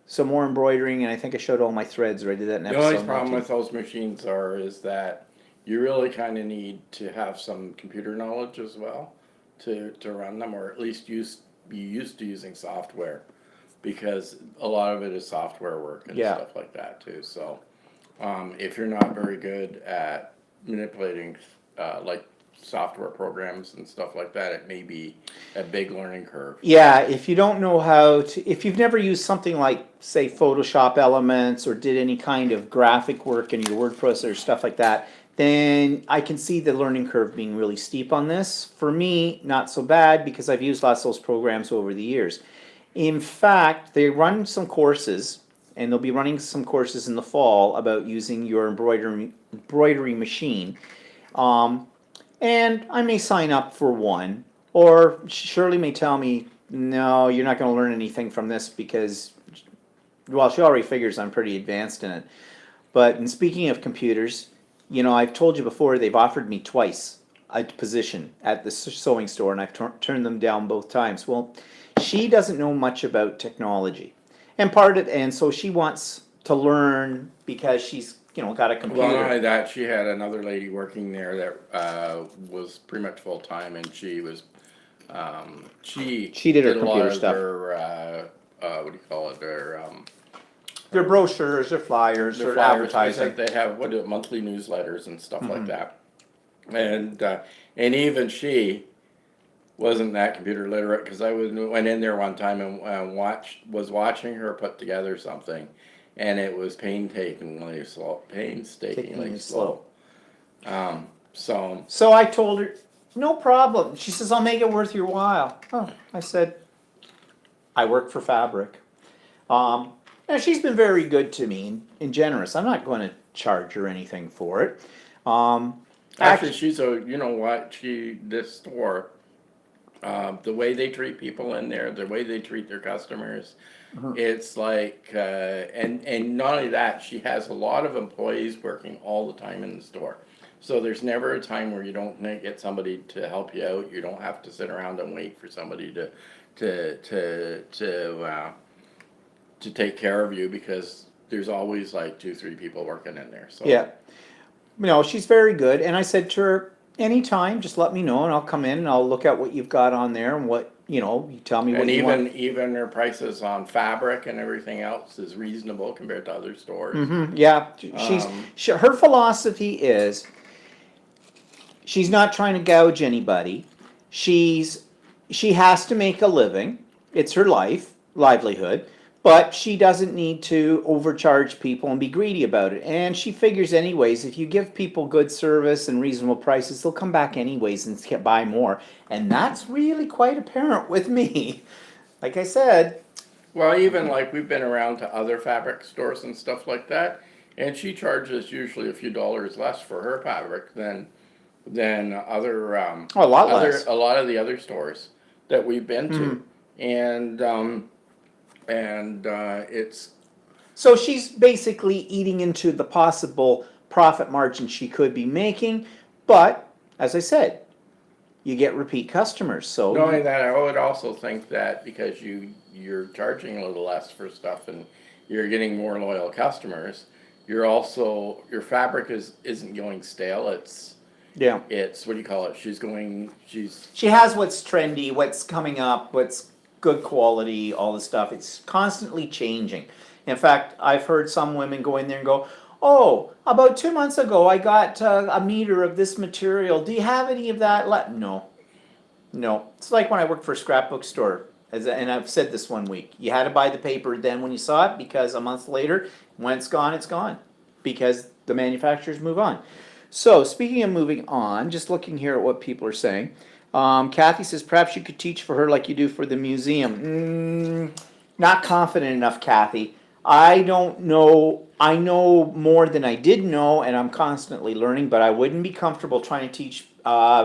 Speaker 2: some more embroidering, and I think I showed all my threads, or I did that in
Speaker 1: The
Speaker 2: episode
Speaker 1: only problem
Speaker 2: 19.
Speaker 1: with those machines is that you really kind of need to have some computer knowledge as well to run them, or at least be used to using software. because a lot of it is software work and
Speaker 2: Yeah.
Speaker 1: stuff like that too. So if you're not very good at manipulating like software programs and stuff like that, it may be a big learning curve.
Speaker 2: Yeah, if you don't know how to, if you've never used something like, say, Photoshop Elements or did any kind of graphic work in your word processor, stuff like that, then I can see the learning curve being really steep on this. For me, not so bad because I've used lots of those programs over the years. In fact, they run some courses, and they'll be running some courses in the fall about using your embroidery machine. Um, and I may sign up for one, or Shirley may tell me, no, you're not going to learn anything from this because, well, she already figures I'm pretty advanced in it. But in speaking of computers, I've told you before they've offered me twice a position at the sewing store, and I've turned them down both times. Well, she doesn't know much about technology, and so she wants to learn because she's got a computer.
Speaker 1: Well, not only that, she had another lady working there that was pretty much full time, and she was
Speaker 2: She did her
Speaker 1: a lot
Speaker 2: computer
Speaker 1: of
Speaker 2: stuff.
Speaker 1: their what do you call it?
Speaker 2: Their brochures, their flyers,
Speaker 1: Their
Speaker 2: their
Speaker 1: flyers.
Speaker 2: advertising.
Speaker 1: They have monthly newsletters and stuff like that, and even she wasn't that computer literate because went in there one time and was watching her put together something, and it was painstakingly slow.
Speaker 2: So I told her, no problem. She says, I'll make it worth your while. Oh, I said, I work for Fabric. And she's been very good to me and generous. I'm not going to charge her anything for it.
Speaker 1: Actually, this store, the way they treat people in there, the way they treat their customers, it's like, and not only that, she has a lot of employees working all the time in the store. So there's never a time where you don't get somebody to help you out. You don't have to sit around and wait for somebody to take care of you because there's always like 2-3 people working in there. So
Speaker 2: Yeah. No, she's very good. And I said to her, anytime, just let me know and I'll come in and I'll look at what you've got on there and what, you tell me what
Speaker 1: and
Speaker 2: you want.
Speaker 1: even their prices on fabric and everything else is reasonable compared to other stores.
Speaker 2: Yeah. Her philosophy is she's not trying to gouge anybody. She has to make a living. It's her livelihood. But she doesn't need to overcharge people and be greedy about it. And she figures anyways, if you give people good service and reasonable prices, they'll come back anyways and buy more. And that's really quite apparent with me. Like I said.
Speaker 1: Well, even like we've been around to other fabric stores and stuff like that, and she charges usually a few dollars less for her fabric than other
Speaker 2: a lot less.
Speaker 1: A lot of the other stores that we've been to, and it's
Speaker 2: so she's basically eating into the possible profit margin she could be making, but as I said, you get repeat customers. So
Speaker 1: knowing that, I would also think that because you're charging a little less for stuff and you're getting more loyal customers, your fabric isn't going stale. It's what do you call it? She
Speaker 2: has what's trendy, what's coming up, what's good quality, all the stuff. It's constantly changing. In fact, I've heard some women go in there and go, oh, about 2 months ago I got a meter of this material. Do you have any of that left? No. It's like when I worked for a scrapbook store, and I've said this one week. You had to buy the paper then when you saw it because a month later, when it's gone. Because the manufacturers move on. So, speaking of moving on, just looking here at what people are saying. Kathy says, perhaps you could teach for her like you do for the museum. Not confident enough, Kathy. I don't know. I know more than I did know, and I'm constantly learning, but I wouldn't be comfortable trying to teach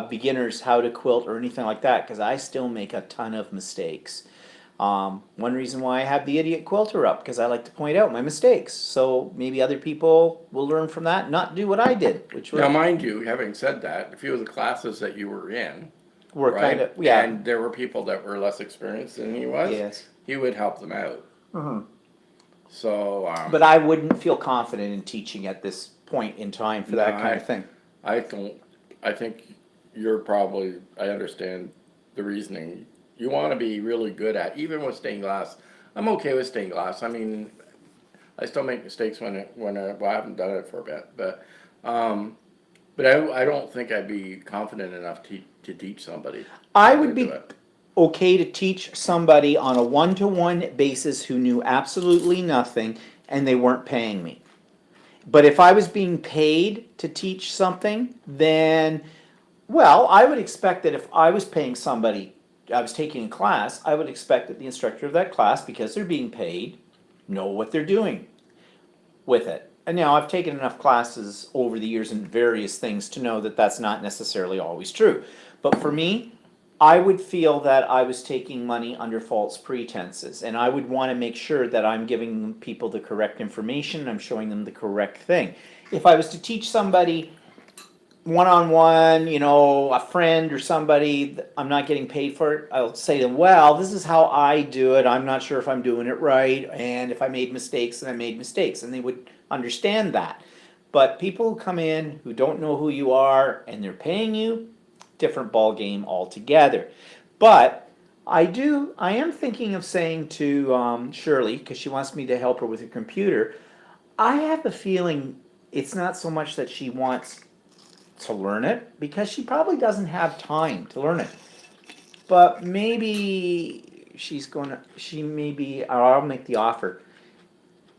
Speaker 2: beginners how to quilt or anything like that because I still make a ton of mistakes. One reason why I have the idiot quilter up because I like to point out my mistakes. So maybe other people will learn from that, not do what I did.
Speaker 1: Now, mind you, having said that, a few of the classes that you were in,
Speaker 2: were
Speaker 1: right?
Speaker 2: yeah.
Speaker 1: And there were people that were less experienced than he was.
Speaker 2: Yes.
Speaker 1: He would help them out. So.
Speaker 2: But I wouldn't feel confident in teaching at this point in time for that kind of thing.
Speaker 1: I think you're probably. I understand the reasoning. You want to be really good at, even with stained glass. I'm okay with stained glass. I mean, I still make mistakes well, I haven't done it for a bit, but I don't think I'd be confident enough to teach somebody
Speaker 2: I
Speaker 1: how to
Speaker 2: would
Speaker 1: do
Speaker 2: be
Speaker 1: it.
Speaker 2: okay to teach somebody on a one-to-one basis who knew absolutely nothing and they weren't paying me. But if I was being paid to teach something, then, well, I would expect that if I was paying somebody, I was taking a class, I would expect that the instructor of that class, because they're being paid, know what they're doing with it. And now I've taken enough classes over the years in various things to know that that's not necessarily always true. But for me, I would feel that I was taking money under false pretenses, and I would want to make sure that I'm giving people the correct information and I'm showing them the correct thing. If I was to teach somebody one-on-one, a friend or somebody, I'm not getting paid for it, I'll say to them, well, this is how I do it, I'm not sure if I'm doing it right, and if I made mistakes, then I made mistakes, and they would understand that. But people who come in who don't know who you are and they're paying you, different ball game altogether. But I am thinking of saying to Shirley, because she wants me to help her with her computer, I have a feeling it's not so much that she wants to learn it, because she probably doesn't have time to learn it. But maybe or I'll make the offer.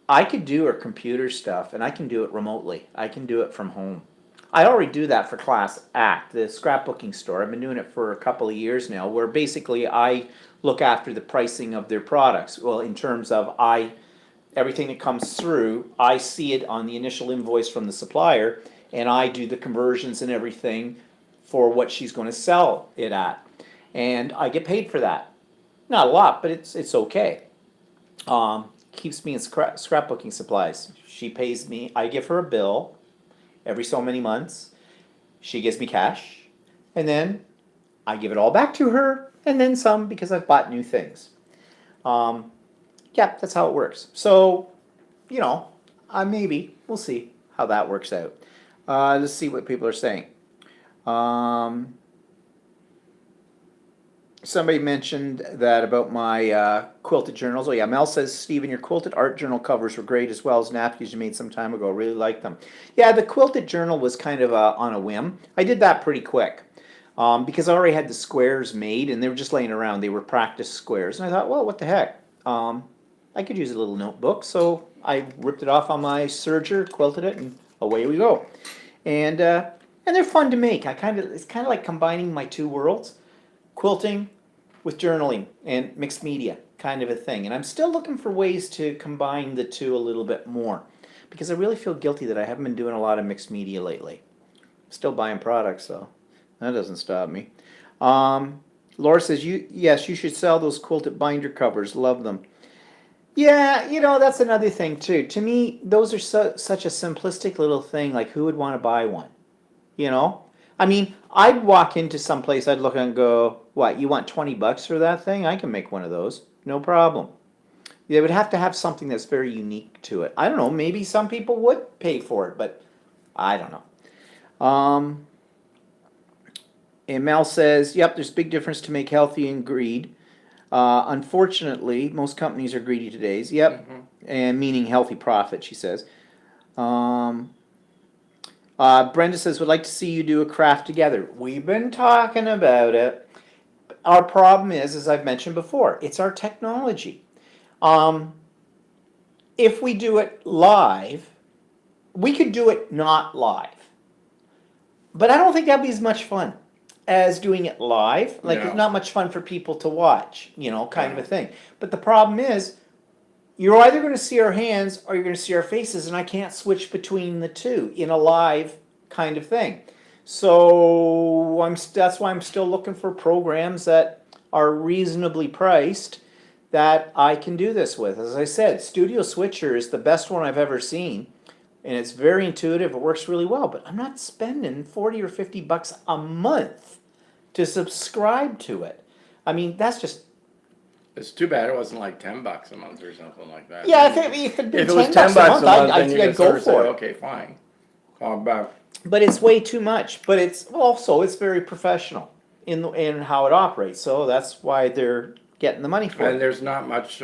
Speaker 2: I could do her computer stuff and I can do it remotely. I can do it from home. I already do that for Class Act, the scrapbooking store. I've been doing it for a couple of years now, where basically I look after the pricing of their products. Well, in terms of everything that comes through, I see it on the initial invoice from the supplier, and I do the conversions and everything for what she's going to sell it at, and I get paid for that. Not a lot, but it's okay. Keeps me in scrapbooking supplies. She pays me. I give her a bill every so many months. She gives me cash, and then I give it all back to her, and then some because I've bought new things. Yeah, that's how it works. So, maybe we'll see how that works out. Let's see what people are saying. Somebody mentioned that about my quilted journals. Oh yeah, Mel says, Stephen, your quilted art journal covers were great, as well as napkins you made some time ago. Really liked them. Yeah, the quilted journal was kind of on a whim. I did that pretty quick. Because I already had the squares made and they were just laying around. They were practice squares. And I thought, well, what the heck? I could use a little notebook. So I ripped it off on my serger, quilted it, and away we go. And they're fun to make. It's kind of like combining my two worlds, quilting with journaling and mixed media kind of a thing. And I'm still looking for ways to combine the two a little bit more, because I really feel guilty that I haven't been doing a lot of mixed media lately. Still buying products though. That doesn't stop me. Laura says, yes, you should sell those quilted binder covers. Love them. Yeah, that's another thing too. To me, those are such a simplistic little thing. Like, who would want to buy one? I mean, I'd walk into some place, I'd look and go, what, you want $20 for that thing? I can make one of those. No problem. They would have to have something that's very unique to it. I don't know, maybe some people would pay for it, but I don't know. And Mel says, yep, there's a big difference to make healthy and greed. Unfortunately, most companies are greedy today. Yep, and meaning healthy profit, she says. Brenda says, would like to see you do a craft together. We've been talking about it. Our problem is, as I've mentioned before, it's our technology. If we do it live, we could do it not live. But I don't think that'd be as much fun as doing it live. Like,
Speaker 1: No.
Speaker 2: it's not much fun for people to watch, kind of a thing. But the problem is, you're either going to see our hands or you're going to see our faces, and I can't switch between the two in a live kind of thing. So that's why I'm still looking for programs that are reasonably priced that I can do this with. As I said, Studio Switcher is the best one I've ever seen, and it's very intuitive. It works really well, but I'm not spending $40 or $50 a month to subscribe to it. I mean, that's just...
Speaker 1: It's too bad it wasn't like $10 a month or something like that.
Speaker 2: Yeah, if it had been
Speaker 1: If it was
Speaker 2: $10
Speaker 1: $10 a month,
Speaker 2: I'd
Speaker 1: then you
Speaker 2: go
Speaker 1: could sort of say,
Speaker 2: for it.
Speaker 1: okay, fine. But
Speaker 2: But it's way too much. But it's very professional in how it operates. So that's why they're getting the money for
Speaker 1: And
Speaker 2: it.
Speaker 1: there's not much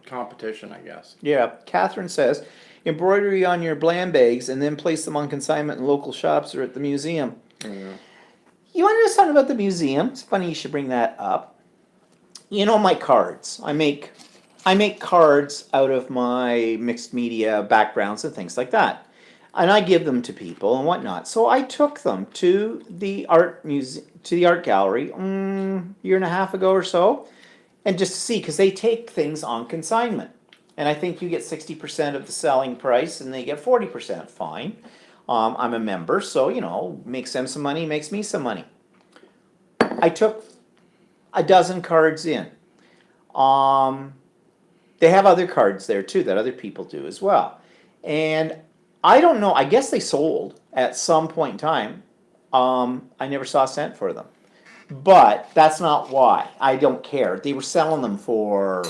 Speaker 1: competition, I guess.
Speaker 2: Yeah, Catherine says, embroidery on your bland bags and then place them on consignment in local shops or at the museum.
Speaker 1: Yeah.
Speaker 2: You want to know something about the museum? It's funny you should bring that up. You know my cards. I make cards out of my mixed media backgrounds and things like that. And I give them to people and whatnot. So I took them to the art gallery year and a half ago or so, and just to see, because they take things on consignment. And I think you get 60% of the selling price and they get 40%. Fine. I'm a member, so, makes them some money, makes me some money. I took a dozen cards in. They have other cards there too that other people do as well. And I don't know, I guess they sold at some point in time. I never saw a cent for them. But that's not why. I don't care. They were selling them for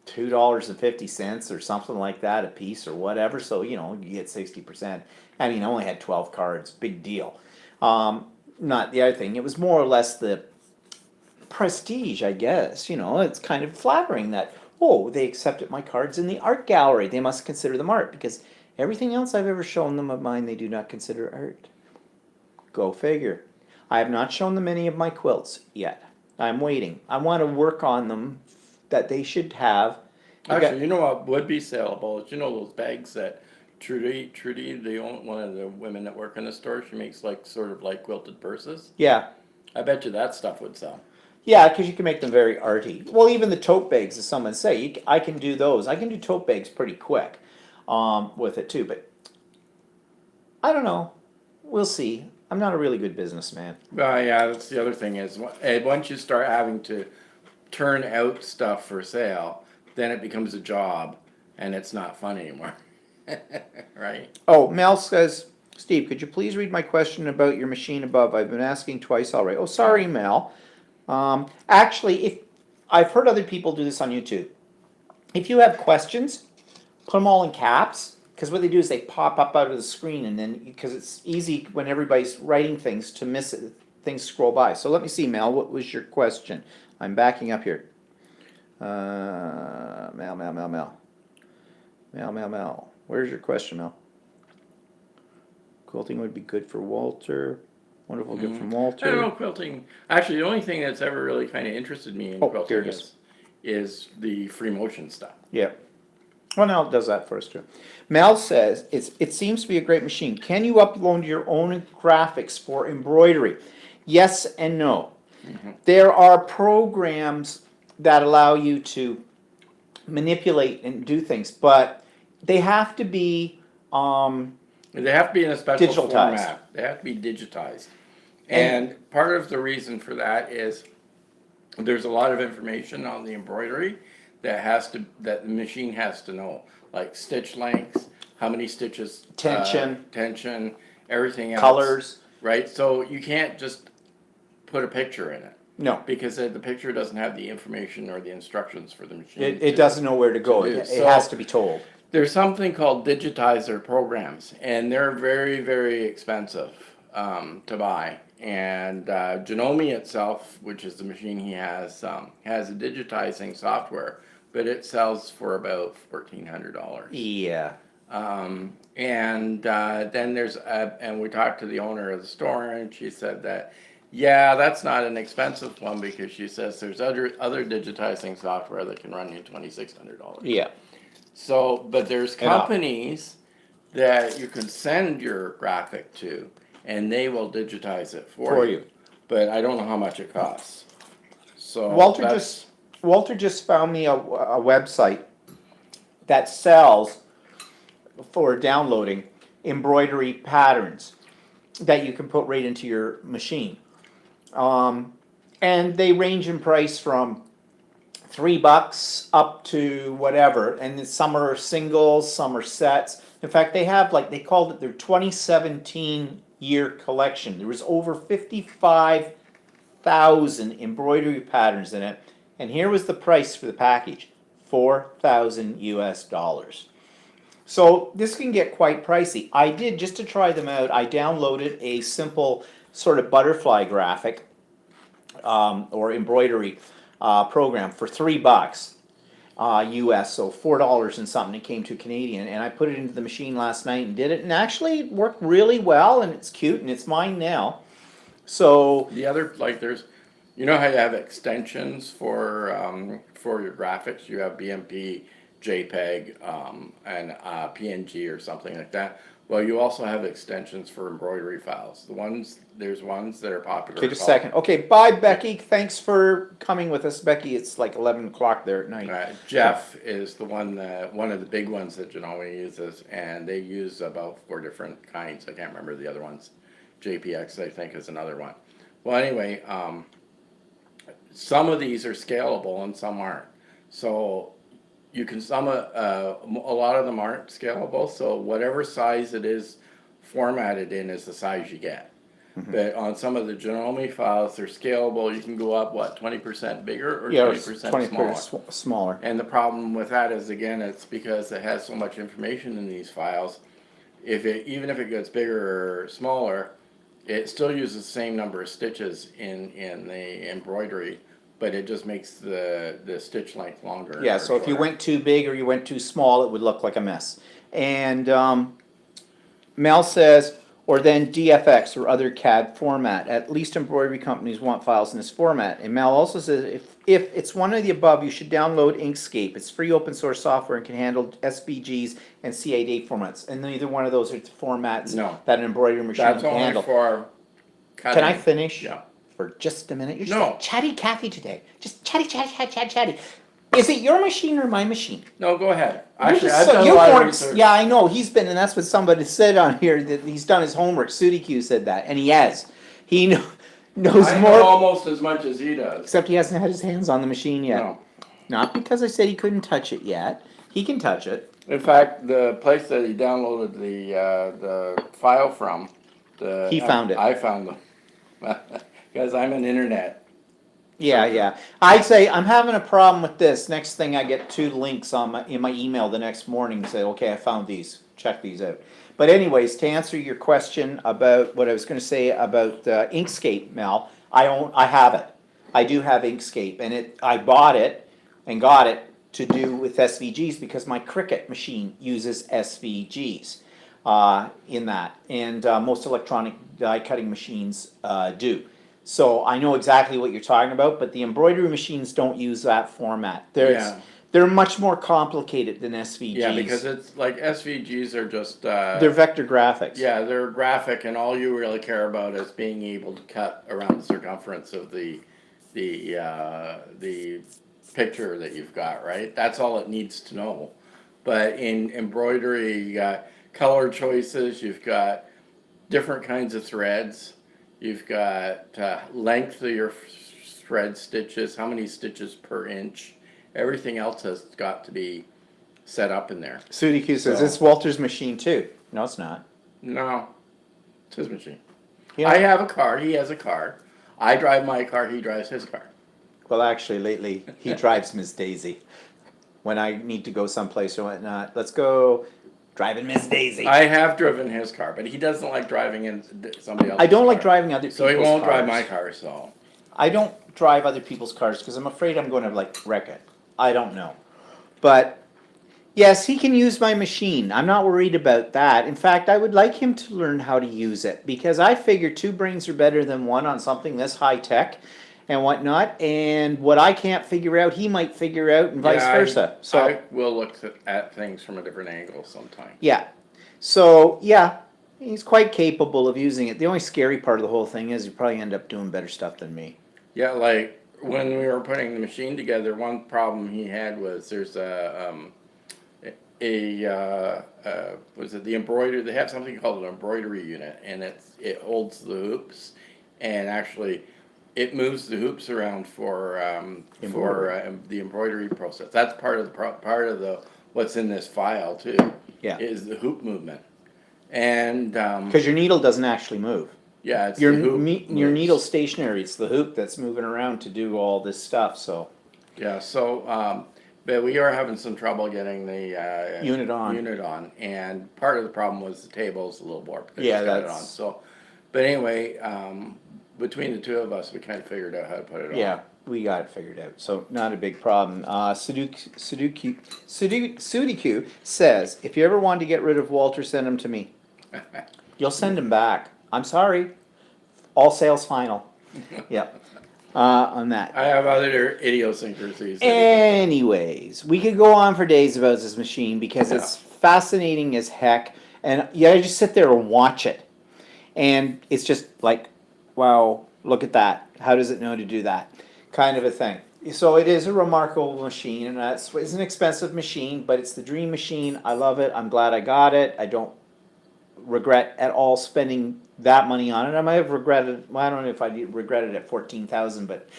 Speaker 2: $2.50 or something like that a piece or whatever. So, you get 60%. I mean, I only had 12 cards. Big deal. Not the other thing. It was more or less the prestige, I guess. It's kind of flattering that, they accepted my cards in the art gallery. They must consider them art, because everything else I've ever shown them of mine, they do not consider art. Go figure. I have not shown them any of my quilts yet. I'm waiting. I want to work on them that they should have.
Speaker 1: Actually, you know what would be sellable is those bags that Trudy, one of the women that work in the store, she makes sort of like quilted purses.
Speaker 2: Yeah.
Speaker 1: I bet you that stuff would sell.
Speaker 2: Yeah, because you can make them very arty. Well, even the tote bags, as someone say, I can do those. I can do tote bags pretty quick with it too. But I don't know. We'll see. I'm not a really good businessman.
Speaker 1: Yeah, that's the other thing is once you start having to turn out stuff for sale, then it becomes a job, and it's not fun anymore. Right?
Speaker 2: Oh, Mel says, Steve, could you please read my question about your machine above? I've been asking twice already. Oh, sorry, Mel. Actually, if I've heard other people do this on YouTube. If you have questions, put them all in caps, because what they do is they pop up out of the screen, and then, because it's easy when everybody's writing things to miss it, things scroll by. So let me see, Mel, what was your question? I'm backing up here. Mel. Where's your question, Mel? Quilting would be good for Walter. Wonderful gift from Walter.
Speaker 1: I don't know, quilting. Actually, the only thing that's ever really kind of interested me in quilting is the free motion stuff.
Speaker 2: Yeah. Well, now it does that for us too. Mel says, it seems to be a great machine. Can you upload your own graphics for embroidery? Yes and no. Mm-hmm. There are programs that allow you to manipulate and do things, but they have to be
Speaker 1: they have to be in a special
Speaker 2: digitalized.
Speaker 1: format. They have to be digitized. And part of the reason for that is there's a lot of information on the embroidery that the machine has to know, like stitch lengths, how many stitches, tension, everything else.
Speaker 2: Colors.
Speaker 1: Right? So you can't just put a picture in it.
Speaker 2: No.
Speaker 1: Because the picture doesn't have the information or the instructions for the machine.
Speaker 2: It doesn't know where to go. It has to be told.
Speaker 1: There's something called digitizer programs, and they're very, very expensive to buy. And Janome itself, which is the machine he has a digitizing software, but it sells for about $1,400.
Speaker 2: Yeah.
Speaker 1: And then there's and we talked to the owner of the store, and she said that, yeah, that's not an expensive one, because she says there's other digitizing software that can run you $2,600.
Speaker 2: Yeah.
Speaker 1: So, but there's companies that you can send your graphic to, and they will digitize it for you. But I don't know how much it costs. So
Speaker 2: Walter just found me a website that sells, for downloading, embroidery patterns that you can put right into your machine. And they range in price from $3 up to whatever, and some are singles, some are sets. In fact, they have, they called it their 2017 year collection. There was over 55,000 embroidery patterns in it, and here was the price for the package, $4,000 US. So this can get quite pricey. I did, just to try them out, I downloaded a simple sort of butterfly graphic or embroidery program for $3 US, so $4 and something. It came to Canadian, and I put it into the machine last night and did it, and actually it worked really well, and it's cute, and it's mine now. So
Speaker 1: The other, like, there's, you know how you have extensions for your graphics? You have BMP, JPEG, and PNG or something like that. Well, you also have extensions for embroidery files. There's ones that are popular.
Speaker 2: okay, just a second. Okay, bye, Becky. Thanks for coming with us, Becky. It's like 11 o'clock there at night.
Speaker 1: Jeff is one of the big ones that Genoa uses, and they use about 4 different kinds. I can't remember the other ones. JPX, I think, is another one. Well, anyway, some of these are scalable and some aren't. So you can a lot of them aren't scalable. So whatever size it is formatted in is the size you get. But on some of the Genome files, they're scalable. You can go up, 20% bigger or 20% smaller.
Speaker 2: Smaller.
Speaker 1: And the problem with that is, again, it's because it has so much information in these files. Even if it gets bigger or smaller, it still uses the same number of stitches in the embroidery, but it just makes the stitch length longer.
Speaker 2: Yeah, so if you went too big or you went too small, it would look like a mess. And Mel says, or then DFX or other CAD format. At least embroidery companies want files in this format. And Mel also says, if it's one of the above, you should download Inkscape. It's free open source software and can handle SVGs and CAD formats. And neither one of those are formats that an embroidery machine can handle.
Speaker 1: That's only for cutting.
Speaker 2: Can I finish?
Speaker 1: Yeah.
Speaker 2: For just a minute? You're just like chatty Cathy today. Just chatty. Is it your machine or my machine?
Speaker 1: No, go ahead.
Speaker 2: Actually, I've done a lot of research. Yeah, I know. He's been, and that's what somebody said on here, that he's done his homework. SudiQ said that, and he has. He knows
Speaker 1: I
Speaker 2: more.
Speaker 1: know almost as much as he does.
Speaker 2: Except he hasn't had his hands on the machine yet.
Speaker 1: No.
Speaker 2: Not because I said he couldn't touch it yet. He can touch it.
Speaker 1: In fact, the place that he downloaded the file from,
Speaker 2: He found it.
Speaker 1: I found them. Because I'm an internet.
Speaker 2: Yeah. I'd say I'm having a problem with this. Next thing I get 2 links in my email the next morning and say, okay, I found these. Check these out. But anyways, to answer your question about what I was going to say about Inkscape, Mel, I have it. I do have Inkscape, and I bought it and got it to do with SVGs because my Cricut machine uses SVGs in that, and most electronic die cutting machines do. So I know exactly what you're talking about, but the embroidery machines don't use that format. They're much more complicated than SVGs.
Speaker 1: Yeah, because it's like SVGs are just
Speaker 2: they're vector graphics.
Speaker 1: Yeah, they're graphic, and all you really care about is being able to cut around the circumference of the picture that you've got, right? That's all it needs to know. But in embroidery, you got color choices, you've got different kinds of threads. You've got length of your thread stitches, how many stitches per inch. Everything else has got to be set up in there.
Speaker 2: SudiQ says, it's Walter's machine too. No, it's not.
Speaker 1: No, it's his machine.
Speaker 2: Yeah.
Speaker 1: I have a car, he has a car. I drive my car, he drives his car.
Speaker 2: Well, actually, lately, he drives Miss Daisy. When I need to go someplace or whatnot, let's go driving Miss Daisy.
Speaker 1: I have driven his car, but he doesn't like driving in somebody else's
Speaker 2: I don't
Speaker 1: car.
Speaker 2: like driving other people's cars.
Speaker 1: So he won't drive my car, so.
Speaker 2: I don't drive other people's cars because I'm afraid I'm going to wreck it. I don't know. But yes, he can use my machine. I'm not worried about that. In fact, I would like him to learn how to use it because I figure 2 brains are better than 1 on something this high tech and whatnot. And what I can't figure out, he might figure out, and vice versa. So
Speaker 1: I will look at things from a different angle sometime.
Speaker 2: Yeah. So yeah, he's quite capable of using it. The only scary part of the whole thing is you probably end up doing better stuff than me.
Speaker 1: Yeah, like when we were putting the machine together, one problem he had was there's was it the embroidery? They have something called an embroidery unit, and it holds the hoops, and actually it moves the hoops around for the embroidery process. That's part of the what's in this file too.
Speaker 2: Yeah.
Speaker 1: Is the hoop movement, and
Speaker 2: because your needle doesn't actually move.
Speaker 1: Yeah, it's
Speaker 2: your
Speaker 1: the hoop
Speaker 2: your needle's stationary. It's the hoop that's moving around to do all this stuff. So
Speaker 1: yeah, so but we are having some trouble getting the
Speaker 2: unit on,
Speaker 1: and part of the problem was the table's a little warped.
Speaker 2: Yeah, that's
Speaker 1: it on. So, but anyway, between the 2 of us, we kind of figured out how to put it on.
Speaker 2: Yeah, we got it figured out, so not a big problem. Sudiku says, if you ever want to get rid of Walter, send him to me. You'll send him back. I'm sorry. All sales final. Yep. On that.
Speaker 1: I have other idiosyncrasies.
Speaker 2: Anyways, we could go on for days about this machine because it's fascinating as heck, and you gotta just sit there and watch it. And it's just like, wow, look at that. How does it know to do that? Kind of a thing. So it is a remarkable machine, and it's an expensive machine, but it's the dream machine. I love it. I'm glad I got it. I don't regret at all spending that money on it. I might have regretted. Well, I don't know if I regretted at 14,000, but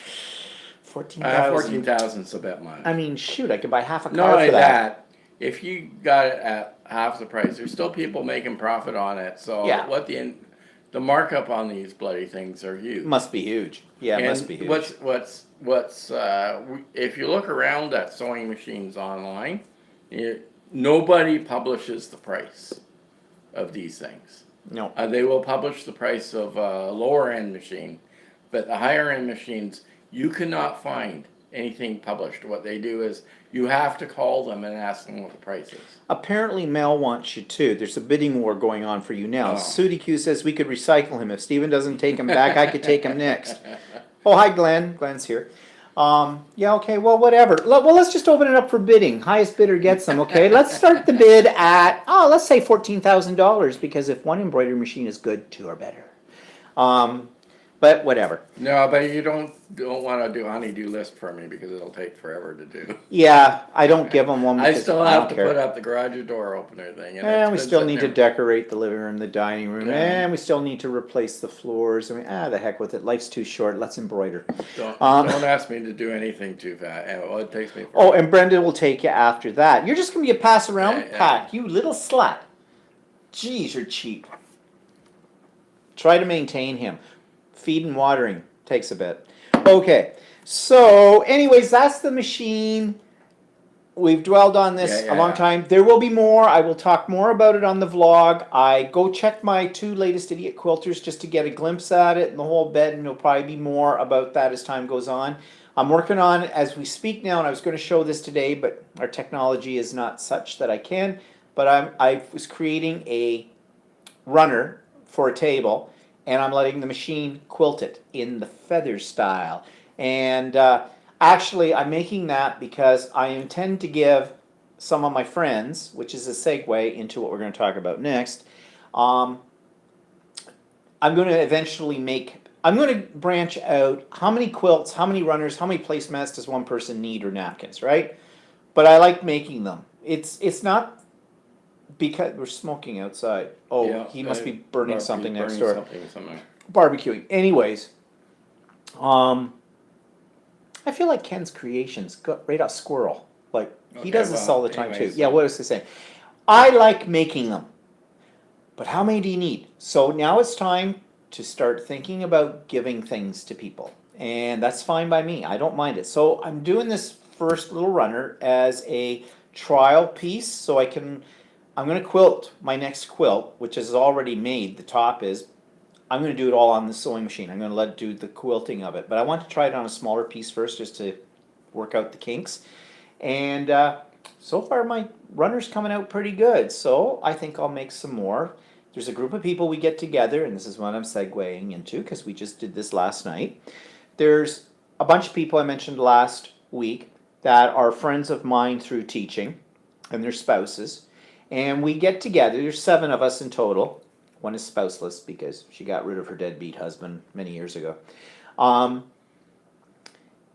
Speaker 2: 14,000.
Speaker 1: 14,000's a bit much.
Speaker 2: I mean, shoot, I could buy half a car
Speaker 1: Not
Speaker 2: for
Speaker 1: only
Speaker 2: that.
Speaker 1: if you got it at half the price, there's still people making profit on it. So
Speaker 2: Yeah.
Speaker 1: the markup on these bloody things are huge.
Speaker 2: Must be huge. Yeah, it
Speaker 1: And
Speaker 2: must be huge.
Speaker 1: if you look around at sewing machines online, nobody publishes the price of these things.
Speaker 2: No.
Speaker 1: They will publish the price of a lower end machine, but the higher end machines, you cannot find anything published. What they do is you have to call them and ask them what the price is.
Speaker 2: Apparently Mel wants you too. There's a bidding war going on for you now.
Speaker 1: Oh.
Speaker 2: Sudi Q says we could recycle him. If Steven doesn't take him back, I could take him next. Oh, hi Glenn. Glenn's here. Yeah, okay, well, whatever. Well, let's just open it up for bidding. Highest bidder gets them, okay? Let's start the bid at, let's say $14,000, because if one embroidery machine is good, two are better. But whatever.
Speaker 1: No, but you don't want to do honeydew list for me because it'll take forever to do.
Speaker 2: Yeah, I don't give them one
Speaker 1: I
Speaker 2: because
Speaker 1: still
Speaker 2: I
Speaker 1: have
Speaker 2: don't
Speaker 1: to
Speaker 2: care.
Speaker 1: put up the garage door opener thing.
Speaker 2: And we
Speaker 1: it's been
Speaker 2: still
Speaker 1: sitting
Speaker 2: need to
Speaker 1: there.
Speaker 2: decorate the living room, the dining room,
Speaker 1: Yeah.
Speaker 2: and we still need to replace the floors. I mean, the heck with it. Life's too short. Let's embroider.
Speaker 1: Don't
Speaker 2: Um,
Speaker 1: ask me to do anything too fast. Well, it takes me.
Speaker 2: Oh, and Brenda will take you after that. You're just going to be a pass around
Speaker 1: Yeah.
Speaker 2: pack, you little slut. Jeez, you're cheap. Try to maintain him. Feed and watering takes a bit. Okay, so anyways, that's the machine. We've dwelled on this
Speaker 1: Yeah,
Speaker 2: a long
Speaker 1: yeah.
Speaker 2: time. There will be more. I will talk more about it on the vlog. I go check my 2 latest idiot quilters just to get a glimpse at it and the whole bed, and there'll probably be more about that as time goes on. I'm working on it as we speak now, and I was going to show this today, but our technology is not such that I can. But I was creating a runner for a table, and I'm letting the machine quilt it in the feather style. And actually, I'm making that because I intend to give some of my friends, which is a segue into what we're going to talk about next. I'm going to eventually I'm going to branch out how many quilts, how many runners, how many placemats does one person need, or napkins, right? But I like making them. It's not because we're smoking outside. Oh,
Speaker 1: Yeah,
Speaker 2: he must be burning something next door.
Speaker 1: Something.
Speaker 2: Barbecuing. Anyways, I feel like Ken's creations got right off squirrel. Like he
Speaker 1: Okay,
Speaker 2: does this
Speaker 1: well,
Speaker 2: all the time
Speaker 1: anyways,
Speaker 2: too. Yeah, what was I saying? I like making them, but how many do you need? So now it's time to start thinking about giving things to people, and that's fine by me. I don't mind it. So I'm doing this first little runner as a trial piece, so I'm going to quilt my next quilt, which is already made. The top is. I'm going to do it all on the sewing machine. I'm going to let it do the quilting of it. But I want to try it on a smaller piece first just to work out the kinks. And so far my runner's coming out pretty good. So I think I'll make some more. There's a group of people we get together, and this is what I'm segueing into because we just did this last night. There's a bunch of people I mentioned last week that are friends of mine through teaching and their spouses. And we get together. There's 7 of us in total. One is spouseless because she got rid of her deadbeat husband many years ago. And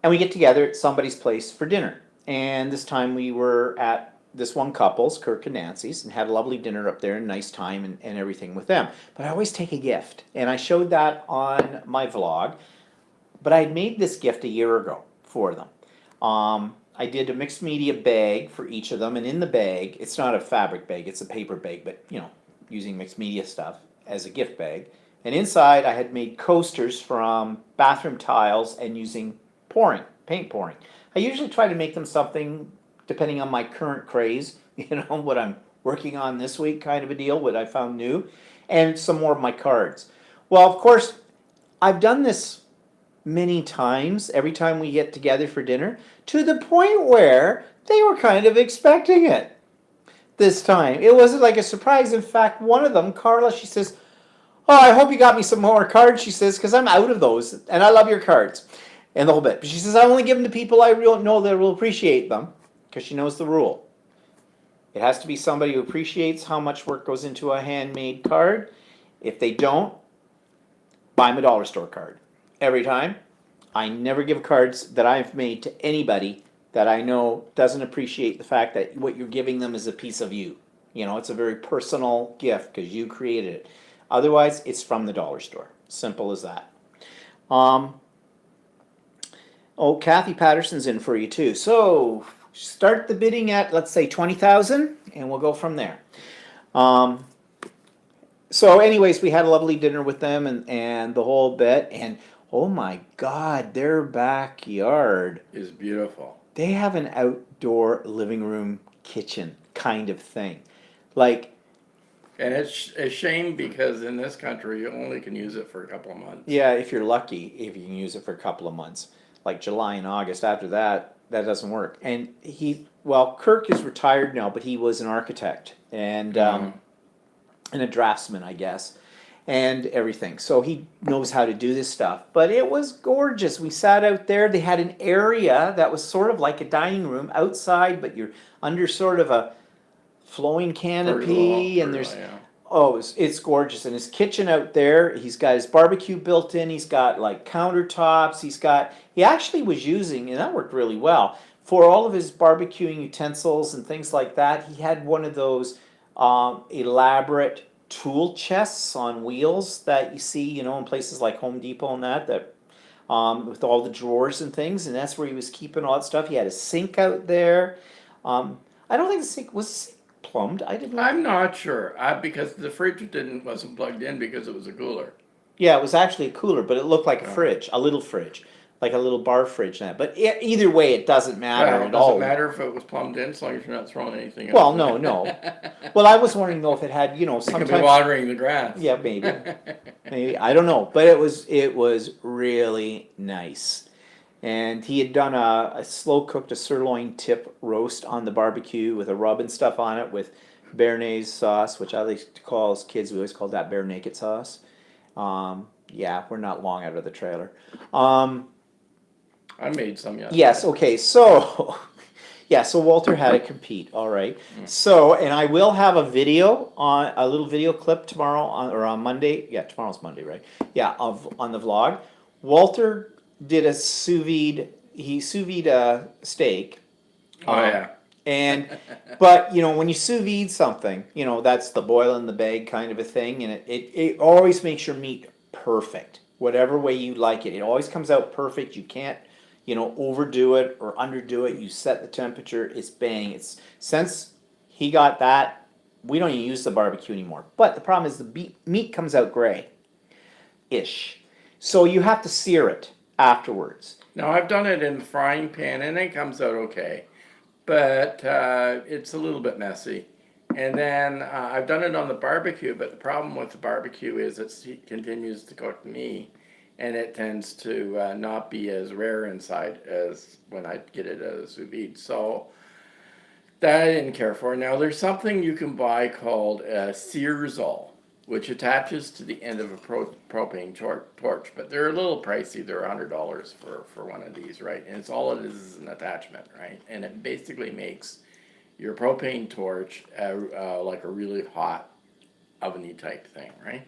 Speaker 2: we get together at somebody's place for dinner. And this time we were at this one couple's, Kirk and Nancy's, and had a lovely dinner up there and nice time and everything with them. But I always take a gift. And I showed that on my vlog. But I had made this gift a year ago for them. I did a mixed media bag for each of them. And in the bag, it's not a fabric bag, it's a paper bag, but using mixed media stuff as a gift bag. And inside I had made coasters from bathroom tiles and using paint pouring. I usually try to make them something depending on my current craze, what I'm working on this week kind of a deal, what I found new, and some more of my cards. Well, of course, I've done this many times every time we get together for dinner, to the point where they were kind of expecting it this time. It wasn't like a surprise. In fact, one of them, Carla, she says, "Oh, I hope you got me some more cards," she says, "because I'm out of those, and I love your cards." And the whole bit. But she says, "I only give them to people I really know that will appreciate them," because she knows the rule. It has to be somebody who appreciates how much work goes into a handmade card. If they don't, buy them a dollar store card. Every time. I never give cards that I've made to anybody that I know doesn't appreciate the fact that what you're giving them is a piece of you. You know, it's a very personal gift because you created it. Otherwise, it's from the dollar store. Simple as that. Um, oh, Kathy Patterson's in for you too. So start the bidding at, let's say, 20,000, and we'll go from there. Um, so anyways, we had a lovely dinner with them and the whole bit, and oh my God, their backyard
Speaker 1: Is beautiful.
Speaker 2: they have an outdoor living room kitchen kind of thing. Like,
Speaker 1: And it's a shame because in this country, you only can use it for a couple of months.
Speaker 2: yeah, if you're lucky, if you can use it for a couple of months, like July and August. After that, that doesn't work. And well, Kirk is retired now, but he was an architect and a draftsman, I guess, and everything. So he knows how to do this stuff. But it was gorgeous. We sat out there. They had an area that was sort of like a dining room outside, but you're under sort of a flowing canopy, and there's
Speaker 1: yeah.
Speaker 2: oh, it's gorgeous. And his kitchen out there, he's got his barbecue built in. He's got like countertops. He actually was using, and that worked really well for all of his barbecuing utensils and things like that. He had one of those elaborate tool chests on wheels that you see, you know, in places like Home Depot and that with all the drawers and things, and that's where he was keeping all that stuff. He had a sink out there. I don't think the sink was plumbed. I didn't.
Speaker 1: I'm not sure because the fridge wasn't plugged in because it was a cooler.
Speaker 2: Yeah, it was actually a cooler, but it looked like a
Speaker 1: Oh.
Speaker 2: fridge, a little fridge, like a little bar fridge. Now, but either way, it doesn't matter
Speaker 1: Well,
Speaker 2: at
Speaker 1: it
Speaker 2: all.
Speaker 1: doesn't matter if it was plumbed in as long as you're not throwing anything out.
Speaker 2: Well, no. Well, I was wondering though if it had, you know,
Speaker 1: You could
Speaker 2: sometimes.
Speaker 1: be watering the grass.
Speaker 2: Yeah, maybe I don't know, but it was really nice. And he had done a slow cooked a sirloin tip roast on the barbecue with a rub and stuff on it with béarnaise sauce, which I like to call as kids. We always called that bare naked sauce. Yeah, we're not long out of the trailer.
Speaker 1: I made some yesterday.
Speaker 2: Yes. Okay. So, yeah. So Walter had to compete. All right. So, and I will have a little video clip tomorrow or on Monday. Yeah, tomorrow's Monday, right? Yeah, on the vlog. Walter did a sous vide. He sous vide a steak.
Speaker 1: Oh yeah.
Speaker 2: But you know, when you sous vide something, you know, that's the boil in the bag kind of a thing, and it always makes your meat perfect, whatever way you like it. It always comes out perfect. You can't, you know, overdo it or underdo it. You set the temperature. It's bang. Since he got that, we don't even use the barbecue anymore. But the problem is the meat comes out gray-ish, so you have to sear it afterwards.
Speaker 1: Now I've done it in the frying pan and it comes out okay, but it's a little bit messy. And then I've done it on the barbecue, but the problem with the barbecue is it continues to cook me, and it tends to not be as rare inside as when I get it at a sous vide. So that I didn't care for. Now there's something you can buy called a Searsol, which attaches to the end of a propane torch, but they're a little pricey. They're $100 for one of these, right? And it's all it is an attachment, right? And it basically makes your propane torch like a really hot oveny type thing, right?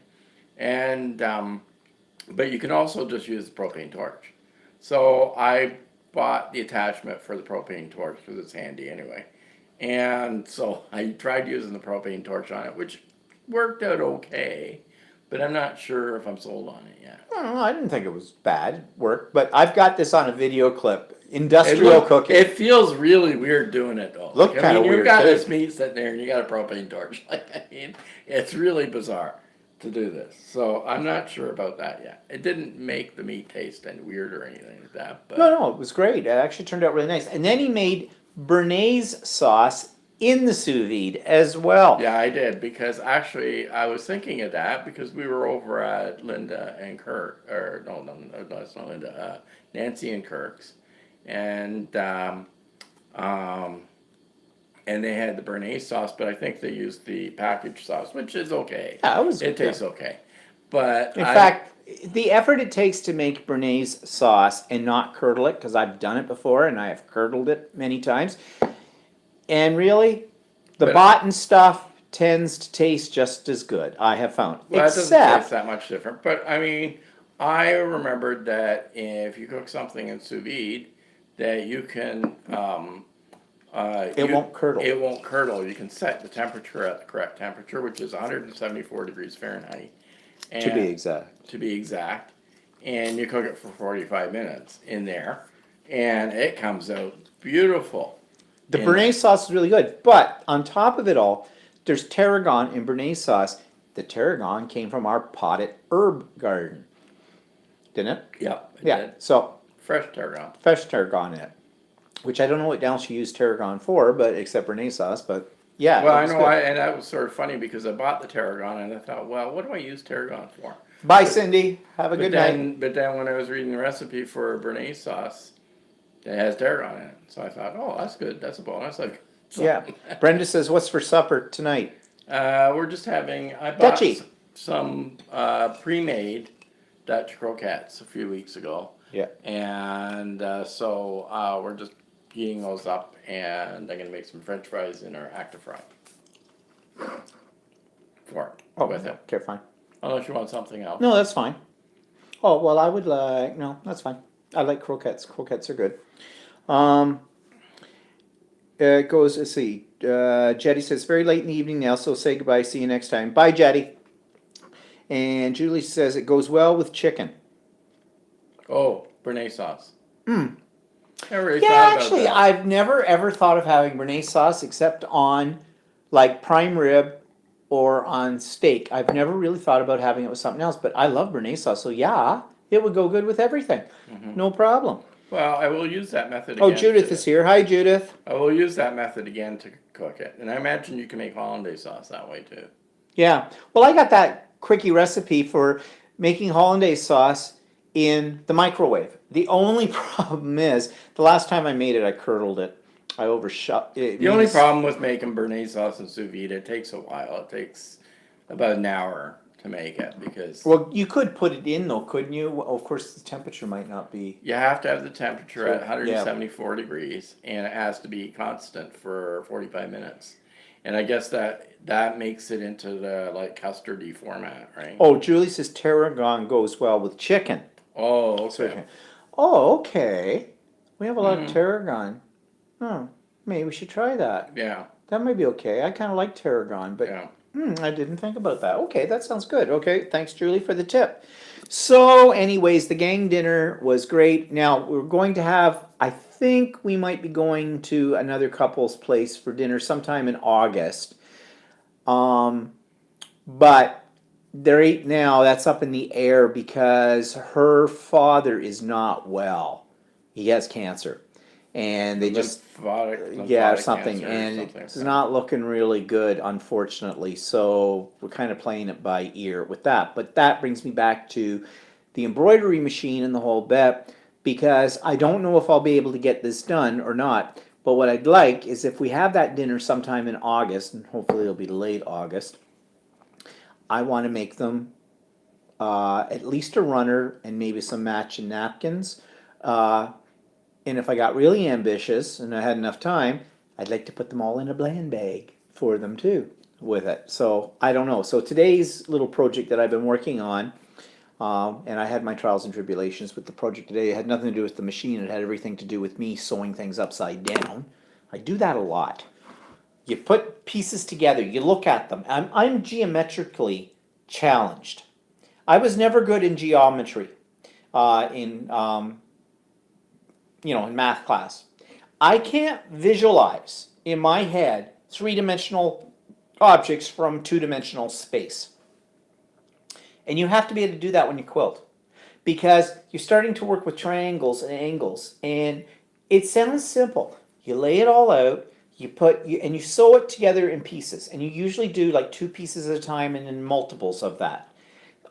Speaker 1: And but you can also just use the propane torch. So I bought the attachment for the propane torch because it's handy anyway. And so I tried using the propane torch on it, which worked out okay, but I'm not sure if I'm sold on it yet.
Speaker 2: I don't know. I didn't think it was bad work, but I've got this on a video clip. Industrial cooking.
Speaker 1: It feels really weird doing it though.
Speaker 2: Look kind of weird.
Speaker 1: You've got
Speaker 2: too.
Speaker 1: this meat sitting there and you got a propane torch. I mean, it's really bizarre to do this. So I'm not sure about that yet. It didn't make the meat taste any weird or anything like that. But
Speaker 2: No, it was great. It actually turned out really nice. And then he made béarnaise sauce in the sous vide as well.
Speaker 1: Yeah, I did, because actually I was thinking of that because we were over at Linda and Kirk, or no, it's not Linda, Nancy and Kirk's, and um, and they had the béarnaise sauce, but I think they used the packaged sauce, which is okay.
Speaker 2: Yeah,
Speaker 1: It tastes okay, but
Speaker 2: In fact, the effort it takes to make béarnaise sauce and not curdle it, because I've done it before and I have curdled it many times, and really, the
Speaker 1: But-
Speaker 2: bought stuff tends to taste just as good, I have found.
Speaker 1: well, it doesn't
Speaker 2: Except,
Speaker 1: taste that much different. But I mean, I remembered that if you cook something in sous vide, that you can
Speaker 2: it won't curdle.
Speaker 1: It won't curdle. You can set the temperature at the correct temperature, which is 174 degrees Fahrenheit.
Speaker 2: To be
Speaker 1: And-
Speaker 2: exact.
Speaker 1: To be exact. And you cook it for 45 minutes in there, and it comes out beautiful.
Speaker 2: The
Speaker 1: And-
Speaker 2: béarnaise sauce is really good, but on top of it all, there's tarragon in béarnaise sauce. The tarragon came from our potted herb garden, didn't it?
Speaker 1: Yep. It
Speaker 2: Yeah.
Speaker 1: did.
Speaker 2: So
Speaker 1: Fresh tarragon.
Speaker 2: fresh tarragon in it, which I don't know what else you use tarragon for, but except béarnaise sauce. But yeah,
Speaker 1: Well,
Speaker 2: it
Speaker 1: I
Speaker 2: was
Speaker 1: know,
Speaker 2: good.
Speaker 1: and that was sort of funny because I bought the tarragon and I thought, well, what do I use tarragon for?
Speaker 2: Bye, Cindy. Have a
Speaker 1: But
Speaker 2: good night.
Speaker 1: then when I was reading the recipe for béarnaise sauce, it has tarragon in it. So I thought, oh, that's good. That's a bonus.
Speaker 2: Yeah. Brenda says, "What's for supper tonight?"
Speaker 1: We're just having, I bought
Speaker 2: Dutchie.
Speaker 1: some pre-made Dutch croquettes a few weeks ago.
Speaker 2: Yeah.
Speaker 1: And so we're just heating those up, and I'm going to make some French fries in our active fry.
Speaker 2: Oh,
Speaker 1: With it.
Speaker 2: okay, fine.
Speaker 1: Unless you want something else.
Speaker 2: No, that's fine. Oh well, I would like no, that's fine. I like croquettes. Croquettes are good. It goes. Let's see. Jetty says very late in the evening now, so say goodbye. See you next time. Bye, Jetty. And Julie says it goes well with chicken.
Speaker 1: Oh, béarnaise sauce. Never really
Speaker 2: Yeah,
Speaker 1: thought about
Speaker 2: actually,
Speaker 1: that.
Speaker 2: I've never ever thought of having béarnaise sauce except on like prime rib or on steak. I've never really thought about having it with something else, but I love béarnaise sauce, so yeah, it would go good with everything. No problem.
Speaker 1: Well, I will use that method
Speaker 2: Oh,
Speaker 1: again.
Speaker 2: Judith is here. Hi, Judith.
Speaker 1: I will use that method again to cook it. And I imagine you can make hollandaise sauce that way too.
Speaker 2: Yeah. Well, I got that quickie recipe for making hollandaise sauce in the microwave. The only problem is the last time I made it, I curdled it. I overshot it.
Speaker 1: The only problem with making béarnaise sauce in sous vide, it takes a while. It takes about an hour to make it because
Speaker 2: Well, you could put it in though, couldn't you? Well, of course, the temperature might not be.
Speaker 1: you have to have the temperature
Speaker 2: So,
Speaker 1: at 174 degrees, and it has to be constant for 45 minutes. And I guess that makes it into the like custardy format, right?
Speaker 2: Oh, Julie says tarragon goes well with chicken.
Speaker 1: Oh, okay.
Speaker 2: Oh, okay. We have a lot of tarragon. Oh, maybe we should try that.
Speaker 1: Yeah,
Speaker 2: That might be okay. I kind of like tarragon, but
Speaker 1: yeah.
Speaker 2: I didn't think about that. Okay, that sounds good. Okay, thanks, Julie, for the tip. So, anyways, the gang dinner was great. Now, we're going to have, I think we might be going to another couple's place for dinner sometime in August. But right now, that's up in the air because her father is not well. He has cancer. And they just
Speaker 1: Lymphatic
Speaker 2: something,
Speaker 1: cancer or
Speaker 2: and
Speaker 1: something.
Speaker 2: it's not looking really good, unfortunately. So we're kind of playing it by ear with that. But that brings me back to the embroidery machine and the whole bit, because I don't know if I'll be able to get this done or not. But what I'd like is if we have that dinner sometime in August, and hopefully it'll be late August, I want to make them at least a runner and maybe some matching napkins. And if I got really ambitious and I had enough time, I'd like to put them all in a blend bag for them too with it. So I don't know. So today's little project that I've been working on, and I had my trials and tribulations with the project today. It had nothing to do with the machine. It had everything to do with me sewing things upside down. I do that a lot. You put pieces together. You look at them. I'm geometrically challenged. I was never good in geometry. In math class. I can't visualize in my head three-dimensional objects from two-dimensional space. And you have to be able to do that when you quilt, because you're starting to work with triangles and angles, and it sounds simple. You lay it all out, and you sew it together in pieces, and you usually do like 2 pieces at a time and then multiples of that.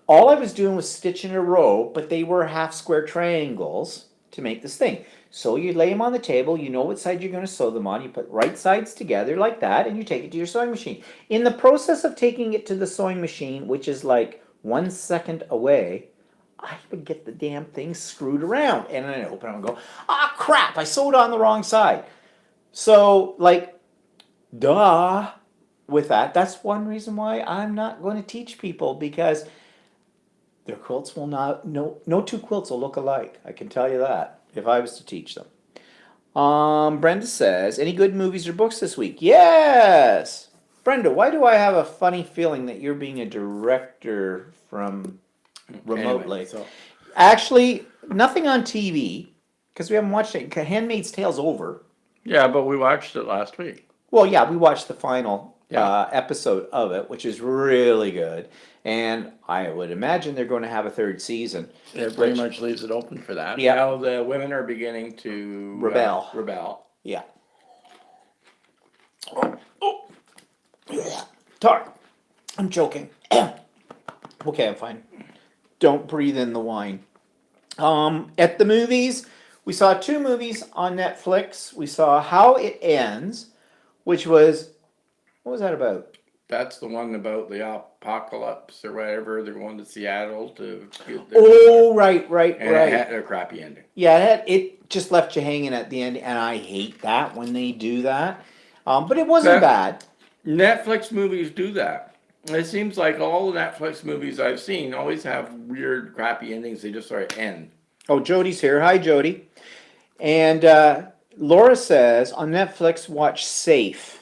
Speaker 2: All I was doing was stitch in a row, but they were half square triangles to make this thing. So you lay them on the table, you know what side you're going to sew them on, you put right sides together like that, and you take it to your sewing machine. In the process of taking it to the sewing machine, which is like 1 second away, I would get the damn thing screwed around. And then I open it and go, ah, crap, I sewed on the wrong side. So, like, duh, with that, that's one reason why I'm not going to teach people, because their quilts will not, no 2 quilts will look alike. I can tell you that if I was to teach them. Brenda says, any good movies or books this week? Yes! Brenda, why do I have a funny feeling that you're being a director from remotely?
Speaker 1: Anyway, so
Speaker 2: Actually, nothing on TV, because we haven't watched it. Handmaid's Tale's over.
Speaker 1: yeah, but we watched it last week.
Speaker 2: Well, yeah, we watched the final
Speaker 1: Yeah.
Speaker 2: episode of it, which is really good. And I would imagine they're going to have a 3rd season.
Speaker 1: It pretty much leaves it open for that.
Speaker 2: Yeah.
Speaker 1: Now the women are beginning to
Speaker 2: Rebel.
Speaker 1: Rebel.
Speaker 2: Yeah. Tar. I'm joking. Okay, I'm fine. Don't breathe in the wine. At the movies, we saw 2 movies on Netflix. We saw How It Ends, which was, what was that about?
Speaker 1: That's the one about the apocalypse or whatever. They're going to Seattle to get
Speaker 2: Oh, right.
Speaker 1: and it had a crappy ending.
Speaker 2: Yeah, it just left you hanging at the end, and I hate that when they do that. But it wasn't bad.
Speaker 1: Netflix movies do that. It seems like all the Netflix movies I've seen always have weird, crappy endings. They just sort of end.
Speaker 2: Oh, Jody's here. Hi, Jody. And Laura says on Netflix, watch Safe.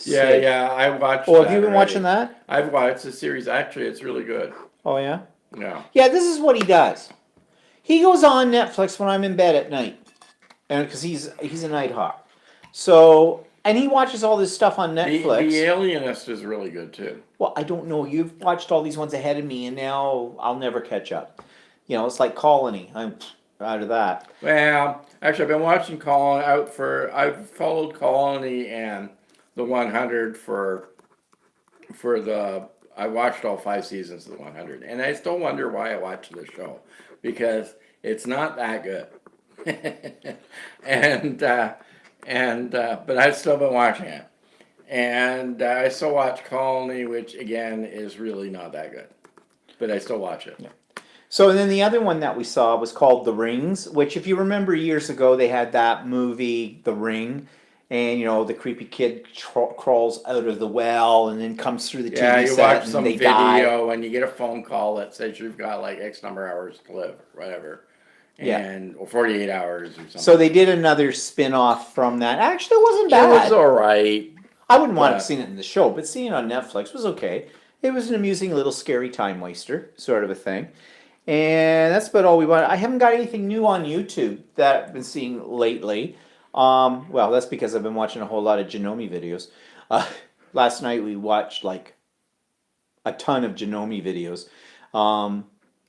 Speaker 1: Yeah,
Speaker 2: Safe.
Speaker 1: yeah, I watched.
Speaker 2: Oh, have you been
Speaker 1: already.
Speaker 2: watching that?
Speaker 1: I've watched the series. Actually, it's really good.
Speaker 2: Oh, yeah?
Speaker 1: Yeah.
Speaker 2: Yeah, this is what he does. He goes on Netflix when I'm in bed at night, and because he's a night hawk. So, and he watches all this stuff on Netflix.
Speaker 1: The Alienist is really good too.
Speaker 2: Well, I don't know. You've watched all these ones ahead of me, and now I'll never catch up. You know, it's like Colony. I'm out of that.
Speaker 1: Well, actually, I've been watching Colony I've followed Colony and the 100 for I watched all 5 seasons of the 100, and I still wonder why I watched the show, because it's not that good. But I've still been watching it, and I still watch Colony, which again is really not that good, but I still watch it.
Speaker 2: Yeah. So and then the other one that we saw was called The Rings, which if you remember years ago they had that movie The Ring, and you know the creepy kid crawls out of the well and then comes through the TV
Speaker 1: Yeah, you
Speaker 2: set
Speaker 1: watch
Speaker 2: and
Speaker 1: some
Speaker 2: they
Speaker 1: video
Speaker 2: die.
Speaker 1: and you get a phone call that says you've got like X number of hours to live, or whatever, and or 48 hours or something.
Speaker 2: So they did another spin-off from that. Actually, it wasn't
Speaker 1: It
Speaker 2: bad.
Speaker 1: was all right.
Speaker 2: I wouldn't want to have seen it in the show, but seeing it on Netflix was okay. It was an amusing little scary time waster sort of a thing. And that's about all we want. I haven't got anything new on YouTube that I've been seeing lately. Well, that's because I've been watching a whole lot of Janome videos. Last night we watched like a ton of Janome videos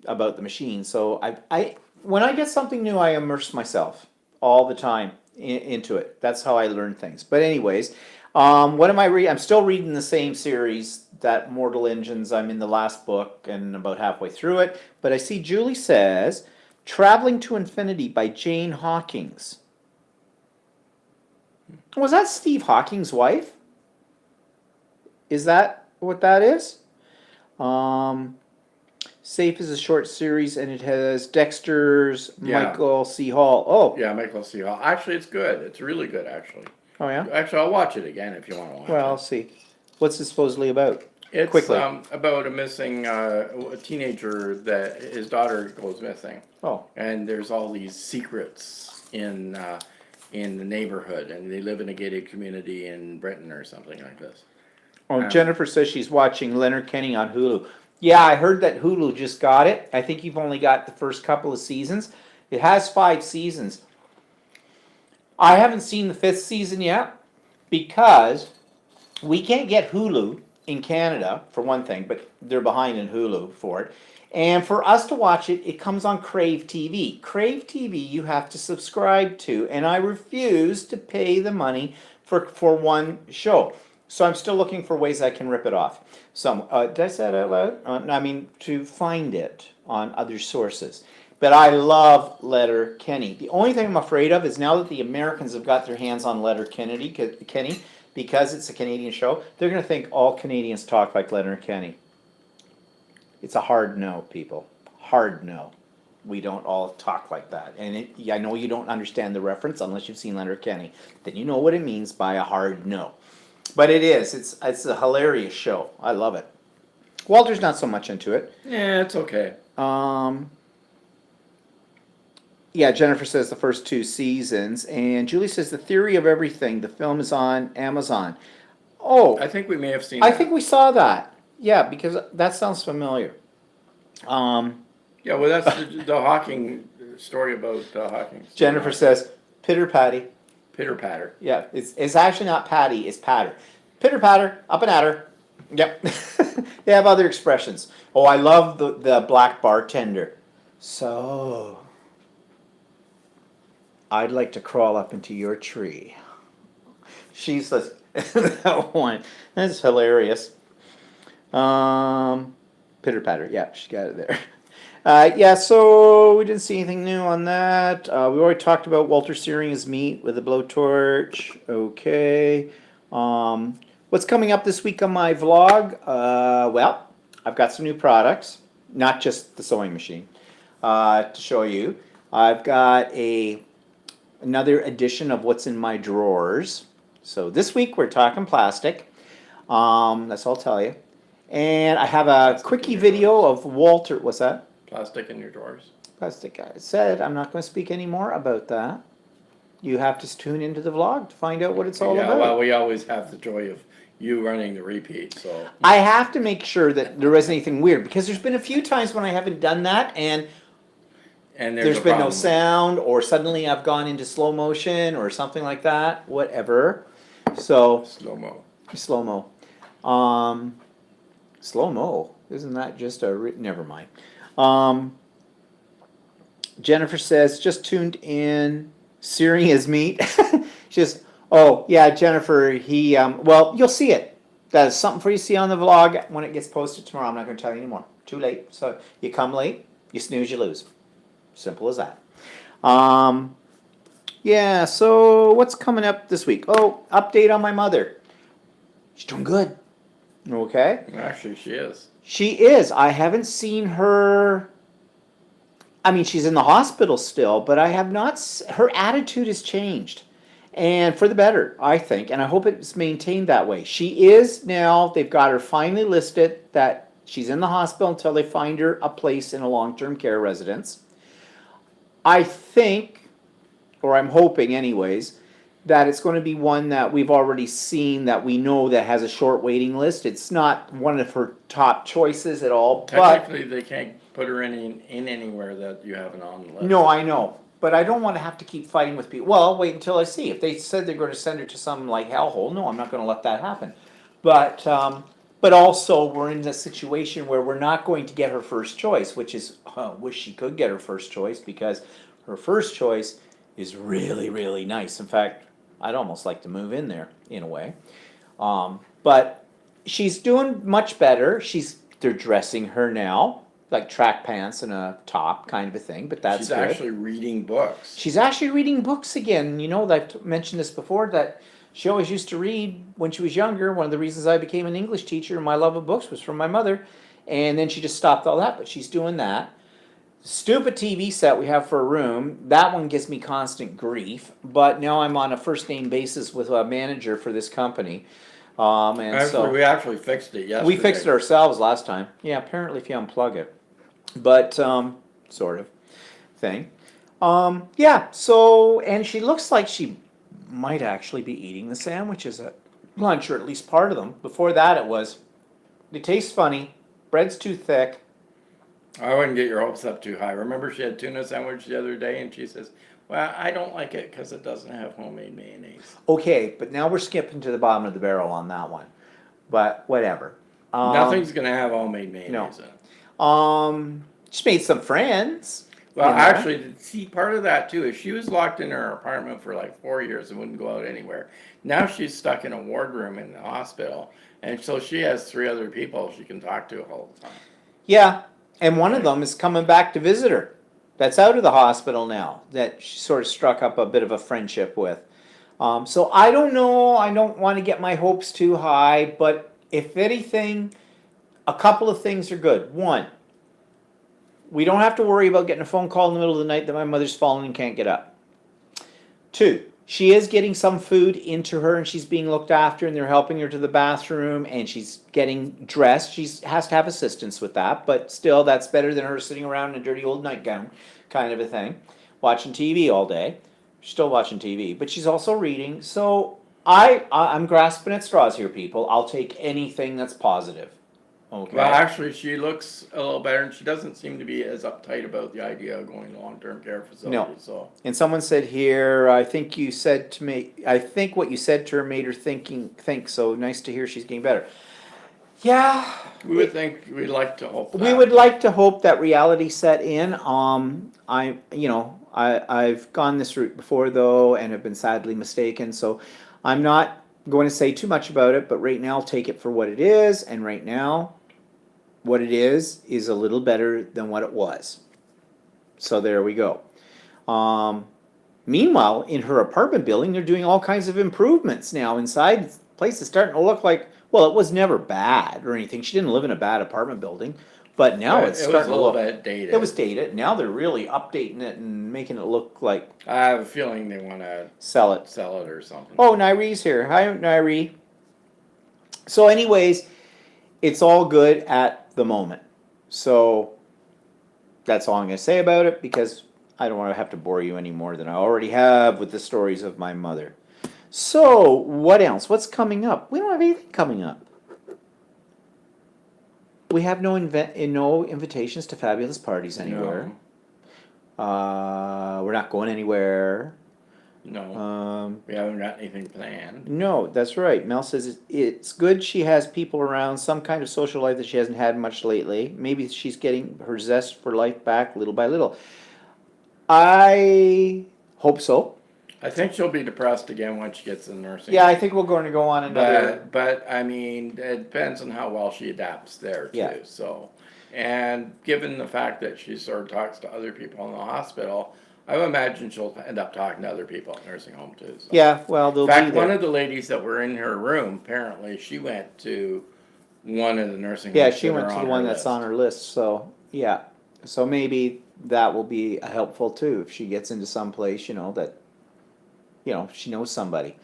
Speaker 2: about the machine. So I when I get something new, I immerse myself all the time into it. That's how I learn things. But anyways, what am I reading? I'm still reading the same series, that Mortal Engines. I'm in the last book and about halfway through it. But I see Julie says, Traveling to Infinity by Jane Hawkins. Was that Steve Hawking's wife? Is that what that is? Safe is a short series and it has Dexter's Michael C. Hall. Oh.
Speaker 1: Yeah, Michael C. Hall. Actually, it's good. It's really good, actually.
Speaker 2: Oh, yeah?
Speaker 1: Actually, I'll watch it again if you want to watch
Speaker 2: Well,
Speaker 1: it.
Speaker 2: I'll see. What's it supposedly about?
Speaker 1: It's
Speaker 2: Quickly.
Speaker 1: About a missing a teenager that his daughter goes missing.
Speaker 2: Oh.
Speaker 1: And there's all these secrets in the neighborhood, and they live in a gated community in Britain or something like this.
Speaker 2: Oh, Jennifer says she's watching Leonard Kenny on Hulu. Yeah, I heard that Hulu just got it. I think you've only got the first couple of seasons. It has 5 seasons. I haven't seen the 5th season yet because we can't get Hulu in Canada, for one thing, but they're behind in Hulu for it. And for us to watch it, it comes on Crave TV. Crave TV you have to subscribe to, and I refuse to pay the money for one show. So I'm still looking for ways I can rip it off. Did I say that out loud? No, I mean to find it on other sources. But I love Letterkenny. The only thing I'm afraid of is now that the Americans have got their hands on Letterkenny, because it's a Canadian show, they're going to think all Canadians talk like Letterkenny. It's a hard no, people. Hard no. We don't all talk like that. And I know you don't understand the reference unless you've seen Letterkenny. Then you know what it means by a hard no. But it is. It's a hilarious show. I love it. Walter's not so much into it.
Speaker 1: Yeah, it's okay.
Speaker 2: Yeah, Jennifer says the first 2 seasons. And Julie says The Theory of Everything. The film is on Amazon. Oh.
Speaker 1: I think we may have seen
Speaker 2: I
Speaker 1: that.
Speaker 2: think we saw that. Yeah, because that sounds familiar.
Speaker 1: Yeah, well, that's the Hawking story about Hawking.
Speaker 2: Jennifer says, Pitter Patty.
Speaker 1: Pitter patter.
Speaker 2: Yeah, it's actually not Patty, it's Patter. Pitter Patter, up and at her. Yep. They have other expressions. Oh, I love the black bartender. So, I'd like to crawl up into your tree. She says, that one. That's hilarious. Pitter Patter, yeah, she got it there. Yeah, so we didn't see anything new on that. We already talked about Walter searing his meat with a blowtorch. Okay. What's coming up this week on my vlog? Well, I've got some new products, not just the sewing machine, to show you. I've got another edition of what's in my drawers. So this week we're talking plastic. That's all I'll tell you. And I have a quickie video of Walter. What's that?
Speaker 1: Plastic in your drawers.
Speaker 2: Plastic. I said I'm not going to speak any more about that. You have to tune into the vlog to find out what it's all about.
Speaker 1: Well, we always have the joy of you running the repeat, so.
Speaker 2: I have to make sure that there isn't anything weird, because there's been a few times when I haven't done that and there's been no sound, or suddenly I've gone into slow motion or something like that, whatever. So
Speaker 1: Slow-mo.
Speaker 2: Slow-mo. Slow-mo. Isn't that just never mind. Jennifer says, just tuned in, searing his meat. Just, oh, yeah, Jennifer, well, you'll see it. That is something for you to see on the vlog when it gets posted tomorrow. I'm not going to tell you anymore. Too late. So you come late, you snooze, you lose. Simple as that. Yeah, so what's coming up this week? Oh, update on my mother. She's doing good. Okay.
Speaker 1: Actually, she is.
Speaker 2: She is. I haven't seen her. I mean, she's in the hospital still, but I have not. Her attitude has changed, and for the better, I think. And I hope it's maintained that way. She is now. They've got her finally listed that she's in the hospital until they find her a place in a long-term care residence. I think, or I'm hoping, anyways, that it's going to be one that we've already seen, that we know that has a short waiting list. It's not one of her top choices at all.
Speaker 1: Technically, they can't put her in anywhere that you haven't on the list.
Speaker 2: No, I know. But I don't want to have to keep fighting with people. Well, I'll wait until I see. If they said they're going to send her to some like hellhole, no, I'm not going to let that happen. But also we're in a situation where we're not going to get her first choice, which is, wish she could get her first choice, because her first choice is really, really nice. In fact, I'd almost like to move in there in a way. But she's doing much better. They're dressing her now, like track pants and a top kind of a thing, but that's
Speaker 1: She's
Speaker 2: good.
Speaker 1: actually reading books.
Speaker 2: She's actually reading books again. You know, I've mentioned this before, that she always used to read when she was younger. One of the reasons I became an English teacher and my love of books was from my mother. And then she just stopped all that, but she's doing that. Stupid TV set we have for a room, that one gives me constant grief, but now I'm on a first name basis with a manager for this company.
Speaker 1: We actually fixed it yesterday.
Speaker 2: We fixed it ourselves last time. Yeah, apparently if you unplug it. But, sort of thing. Yeah, so, and she looks like she might actually be eating the sandwiches at lunch, or at least part of them. Before that they taste funny, bread's too thick.
Speaker 1: I wouldn't get your hopes up too high. Remember, she had tuna sandwich the other day, and she says, well, I don't like it because it doesn't have homemade mayonnaise.
Speaker 2: Okay, but now we're skipping to the bottom of the barrel on that one. But whatever.
Speaker 1: Nothing's going to have homemade mayonnaise in it.
Speaker 2: She made some friends.
Speaker 1: Well,
Speaker 2: in there.
Speaker 1: actually, see, part of that too is she was locked in her apartment for like 4 years and wouldn't go out anywhere. Now she's stuck in a wardroom in the hospital, and so she has 3 other people she can talk to all the time.
Speaker 2: Yeah, and one of
Speaker 1: Right.
Speaker 2: them is coming back to visit her. That's out of the hospital now. That she sort of struck up a bit of a friendship with. So I don't know. I don't want to get my hopes too high, but if anything, a couple of things are good. One, we don't have to worry about getting a phone call in the middle of the night that my mother's fallen and can't get up. Two, she is getting some food into her and she's being looked after and they're helping her to the bathroom and she's getting dressed. She has to have assistance with that, but still, that's better than her sitting around in a dirty old nightgown kind of a thing, watching TV all day. She's still watching TV, but she's also reading. So I'm grasping at straws here, people. I'll take anything that's positive. Okay.
Speaker 1: Well, actually, she looks a little better, and she doesn't seem to be as uptight about the idea of going to long-term care facility.
Speaker 2: No.
Speaker 1: So,
Speaker 2: And someone said here, I think you said to me, I think what you said to her made her think so. Nice to hear she's getting better. Yeah.
Speaker 1: we'd like to hope that.
Speaker 2: We would like to hope that reality set in. I've gone this route before though, and have been sadly mistaken. So I'm not going to say too much about it, but right now I'll take it for what it is. And right now, what it is a little better than what it was. So there we go. Meanwhile, in her apartment building, they're doing all kinds of improvements now inside. The place is starting to look like, well, it was never bad or anything. She didn't live in a bad apartment building, but now it's
Speaker 1: It was
Speaker 2: starting
Speaker 1: a
Speaker 2: to
Speaker 1: little
Speaker 2: look.
Speaker 1: bit dated.
Speaker 2: It was dated. Now they're really updating it and making it look like
Speaker 1: I have a feeling they want to
Speaker 2: sell it.
Speaker 1: sell it or something.
Speaker 2: Oh, Nairee's here. Hi, Nairee. So, anyways, it's all good at the moment. So that's all I'm going to say about it because I don't want to have to bore you any more than I already have with the stories of my mother. So, what else? What's coming up? We don't have anything coming up. We have no invitations to fabulous parties anywhere.
Speaker 1: No.
Speaker 2: We're not going anywhere.
Speaker 1: No. We haven't got anything planned.
Speaker 2: No, that's right. Mel says it's good she has people around, some kind of social life that she hasn't had much lately. Maybe she's getting her zest for life back little by little. I hope so.
Speaker 1: I think she'll be depressed again when she gets in nursing.
Speaker 2: Yeah, I think we're going to go on another.
Speaker 1: But I mean, it depends on how well she adapts there too.
Speaker 2: Yeah.
Speaker 1: So, and given the fact that she sort of talks to other people in the hospital, I would imagine she'll end up talking to other people at nursing home too. So.
Speaker 2: Yeah, well, they'll
Speaker 1: In fact,
Speaker 2: be there.
Speaker 1: one of the ladies that were in her room, apparently, she went to one of the nursing homes.
Speaker 2: Yeah, she
Speaker 1: that
Speaker 2: went
Speaker 1: are
Speaker 2: to the
Speaker 1: on
Speaker 2: one
Speaker 1: her
Speaker 2: that's
Speaker 1: list.
Speaker 2: on her list. So, yeah. So maybe that will be helpful too if she gets into some place, that, she knows somebody.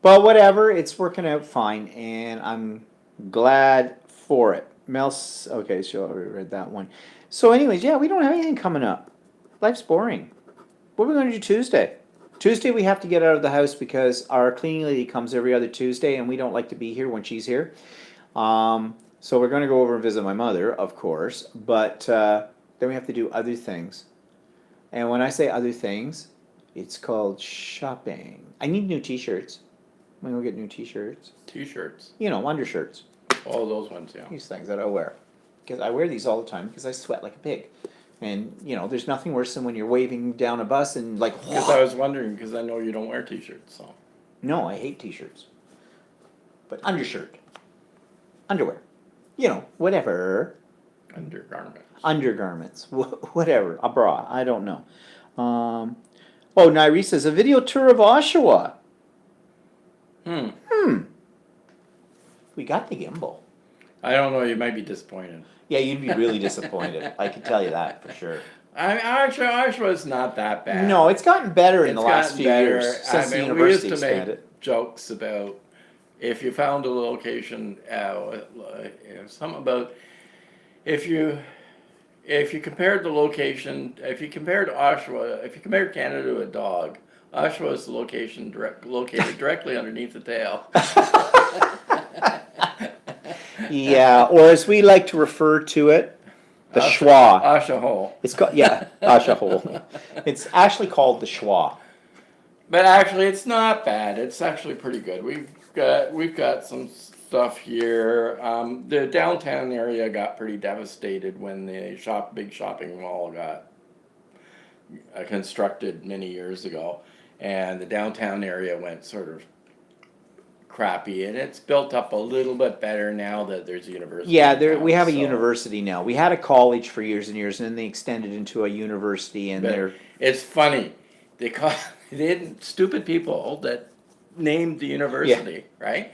Speaker 2: But whatever, it's working out fine, and I'm glad for it. Okay, so I already read that one. So, anyways, yeah, we don't have anything coming up. Life's boring. What are we going to do Tuesday? Tuesday we have to get out of the house because our cleaning lady comes every other Tuesday, and we don't like to be here when she's here. So we're going to go over and visit my mother, of course, but then we have to do other things. And when I say other things, it's called shopping. I need new t-shirts. I'm going to go get new t-shirts.
Speaker 1: T-shirts.
Speaker 2: Undershirts.
Speaker 1: All those ones, yeah.
Speaker 2: These things that I wear. Because I wear these all the time because I sweat like a pig. And, there's nothing worse than when you're waving down a bus and like...
Speaker 1: Because I was wondering, because I know you don't wear T-shirts, so.
Speaker 2: No, I hate t-shirts. But undershirt. Underwear. Whatever. Undergarments. Whatever. A bra. I don't know. Nairi says, a video tour of Oshawa. We got the gimbal.
Speaker 1: I don't know, you might be disappointed.
Speaker 2: Yeah, you'd be really disappointed. I can tell you that for sure.
Speaker 1: Oshawa's not that bad.
Speaker 2: No, it's gotten better in the
Speaker 1: It's
Speaker 2: last
Speaker 1: gotten
Speaker 2: few
Speaker 1: better.
Speaker 2: years since the
Speaker 1: we used
Speaker 2: university
Speaker 1: to
Speaker 2: expanded.
Speaker 1: make jokes about if you found a location, something about if you compared the location, if you compared Oshawa, if you compared Canada to a dog, Oshawa is the location located directly underneath the tail.
Speaker 2: Yeah, or as we like to refer to it, the schwa.
Speaker 1: Oshawa hole.
Speaker 2: It's called Oshawa hole. It's actually called the schwa.
Speaker 1: But actually, it's not bad. It's actually pretty good. We've got some stuff here. The downtown area got pretty devastated when the big shopping mall got constructed many years ago, and the downtown area went sort of crappy, and it's built up a little bit better now that there's a university.
Speaker 2: Yeah,
Speaker 1: in
Speaker 2: there we
Speaker 1: town,
Speaker 2: have a
Speaker 1: so-
Speaker 2: university now. We had a college for years and years, and then they extended into a university, and
Speaker 1: But
Speaker 2: they're
Speaker 1: it's funny. They call they didn't stupid people that named the university, right?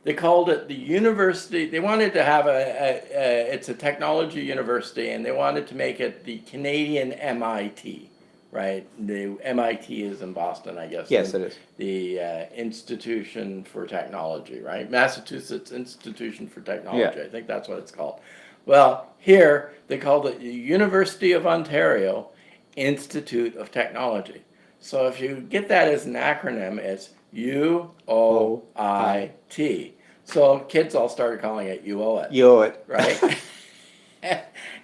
Speaker 1: They called it the university. They wanted to have it's a technology university, and they wanted to make it the Canadian MIT, right? The MIT is in Boston, I guess.
Speaker 2: yes, it is.
Speaker 1: The Institution for Technology, right? Massachusetts Institution for Technology. I think that's what it's called. Well, here they called it the University of Ontario Institute of Technology. So if you get that as an acronym, it's UOIT. So kids all started calling it UOIT,
Speaker 2: You owe it.
Speaker 1: right?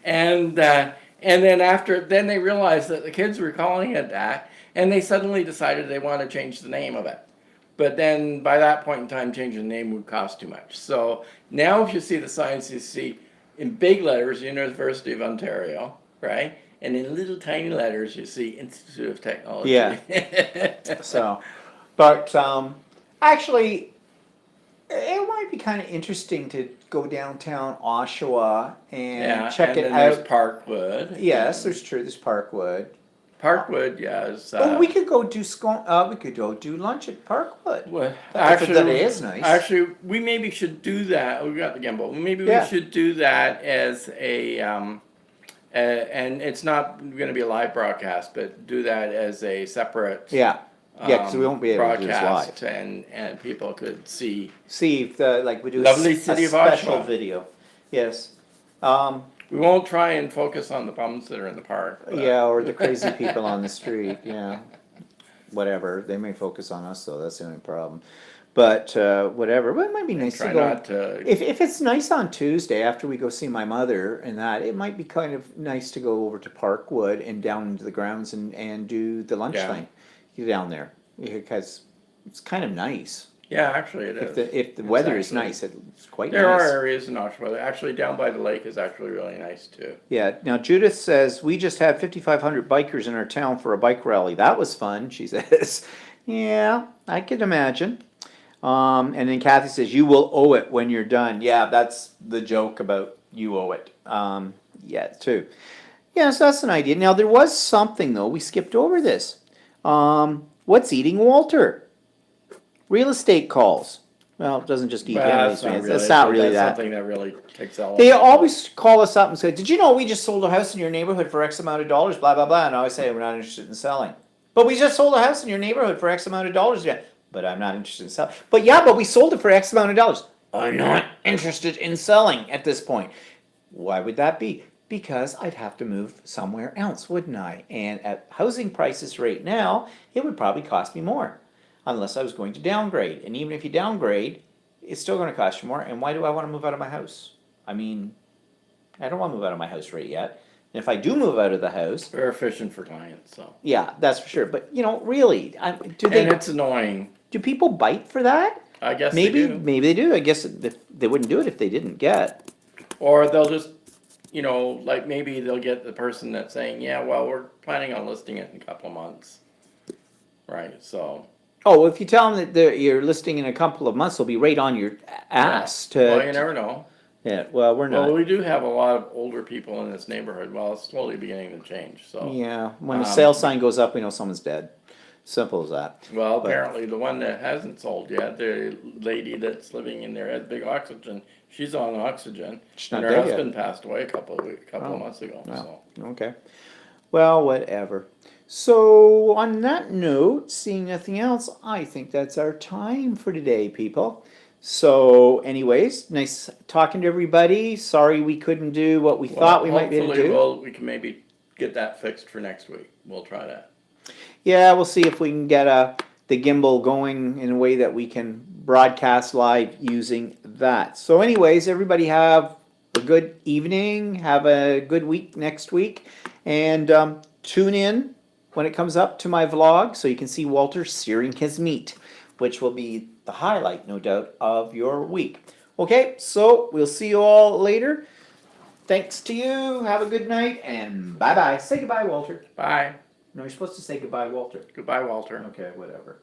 Speaker 1: and then they realized that the kids were calling it that, and they suddenly decided they want to change the name of it. But then by that point in time, changing the name would cost too much. So now if you see the signs, you see in big letters, University of Ontario, right? And in little tiny letters, you see Institute of Technology.
Speaker 2: Yeah. So, but actually, it might be kind of interesting to go downtown Oshawa and check
Speaker 1: and
Speaker 2: it
Speaker 1: then there's
Speaker 2: out.
Speaker 1: Parkwood.
Speaker 2: Yes, there's true. There's Parkwood.
Speaker 1: Parkwood, yeah. Is,
Speaker 2: Well, we could go do we could go do lunch at Parkwood.
Speaker 1: well,
Speaker 2: That is nice.
Speaker 1: Actually, we maybe should do that. We got the gimbal. Maybe
Speaker 2: Yeah.
Speaker 1: we should do that as and it's not going to be a live broadcast, but do that as a separate
Speaker 2: Yeah, because we won't be able to do this
Speaker 1: broadcast,
Speaker 2: live.
Speaker 1: and people could see.
Speaker 2: See if like we do
Speaker 1: Lovely
Speaker 2: a
Speaker 1: city of
Speaker 2: special
Speaker 1: Oshawa.
Speaker 2: video. Yes.
Speaker 1: We won't try and focus on the bums that are in the park. But.
Speaker 2: Yeah, or the crazy people on the street. Yeah, whatever. They may focus on us though. That's the only problem. But whatever. But it might be nice
Speaker 1: Try
Speaker 2: to go.
Speaker 1: not to.
Speaker 2: If it's nice on Tuesday after we go see my mother and that, it might be kind of nice to go over to Parkwood and down into the grounds and do the lunch
Speaker 1: Yeah.
Speaker 2: thing. Get down there because it's kind of nice.
Speaker 1: Yeah, actually, it is.
Speaker 2: If the weather is
Speaker 1: actually-
Speaker 2: nice, it's quite
Speaker 1: There
Speaker 2: nice.
Speaker 1: are areas in Oshawa. Actually, down by the lake is actually really nice too.
Speaker 2: Yeah. Now Judith says we just had 5,500 bikers in our town for a bike rally. That was fun. She says, "Yeah, I can imagine." And then Kathy says, "You will owe it when you're done." Yeah, that's the joke about you owe it. Yeah, too. Yeah, so that's an idea. Now there was something though we skipped over this. What's eating Walter? Real estate calls. Well, it doesn't just eat him.
Speaker 1: That's not
Speaker 2: That's not really
Speaker 1: that's
Speaker 2: that.
Speaker 1: something that really takes all.
Speaker 2: They always call us up and say, "Did you know we just sold a house in your neighborhood for X amount of dollars?" Blah blah blah. And I always say, "We're not interested in selling." But we just sold a house in your neighborhood for X amount of dollars. Yeah, but I'm not interested in selling. But yeah, but we sold it for X amount of dollars. I'm not interested in selling at this point. Why would that be? Because I'd have to move somewhere else, wouldn't I? And at housing prices right now, it would probably cost me more, unless I was going to downgrade. And even if you downgrade, it's still going to cost you more. And why do I want to move out of my house? I mean, I don't want to move out of my house right yet. And if I do move out of the house,
Speaker 1: We're efficient for clients, so.
Speaker 2: yeah, that's for sure. But really, do
Speaker 1: And
Speaker 2: they?
Speaker 1: it's annoying.
Speaker 2: Do people bite for that?
Speaker 1: I guess
Speaker 2: Maybe,
Speaker 1: they do.
Speaker 2: maybe they do. I guess they wouldn't do it if they didn't get.
Speaker 1: Or they'll just, like maybe they'll get the person that's saying, yeah, well, we're planning on listing it in a couple of months. Right, so.
Speaker 2: Oh, well, if you tell them that you're listing in a couple of months, they'll be right on your ass to.
Speaker 1: Well, you never know.
Speaker 2: Yeah, well, we're not.
Speaker 1: Well, we do have a lot of older people in this neighborhood. Well, it's slowly beginning to change, so.
Speaker 2: Yeah, when the sale sign goes up, we know someone's dead. Simple as that.
Speaker 1: Well, apparently the one that hasn't sold yet, the lady that's living in there has big oxygen. She's on oxygen.
Speaker 2: She's
Speaker 1: And
Speaker 2: not
Speaker 1: her
Speaker 2: dead yet.
Speaker 1: husband passed away a couple
Speaker 2: Oh.
Speaker 1: of months ago, so.
Speaker 2: Okay. Well, whatever. So, on that note, seeing nothing else, I think that's our time for today, people. So, anyways, nice talking to everybody. Sorry we couldn't do what we thought we might be able to do.
Speaker 1: Hopefully we can maybe get that fixed for next week. We'll try that.
Speaker 2: Yeah, we'll see if we can get the gimbal going in a way that we can broadcast live using that. So anyways, everybody have a good evening, have a good week next week, and tune in when it comes up to my vlog so you can see Walter searing his meat, which will be the highlight, no doubt, of your week. Okay, so we'll see you all later. Thanks to you, have a good night, and bye-bye. Say goodbye, Walter.
Speaker 1: Bye.
Speaker 2: No, you're supposed to say goodbye, Walter.
Speaker 1: Goodbye, Walter.
Speaker 2: Okay, whatever.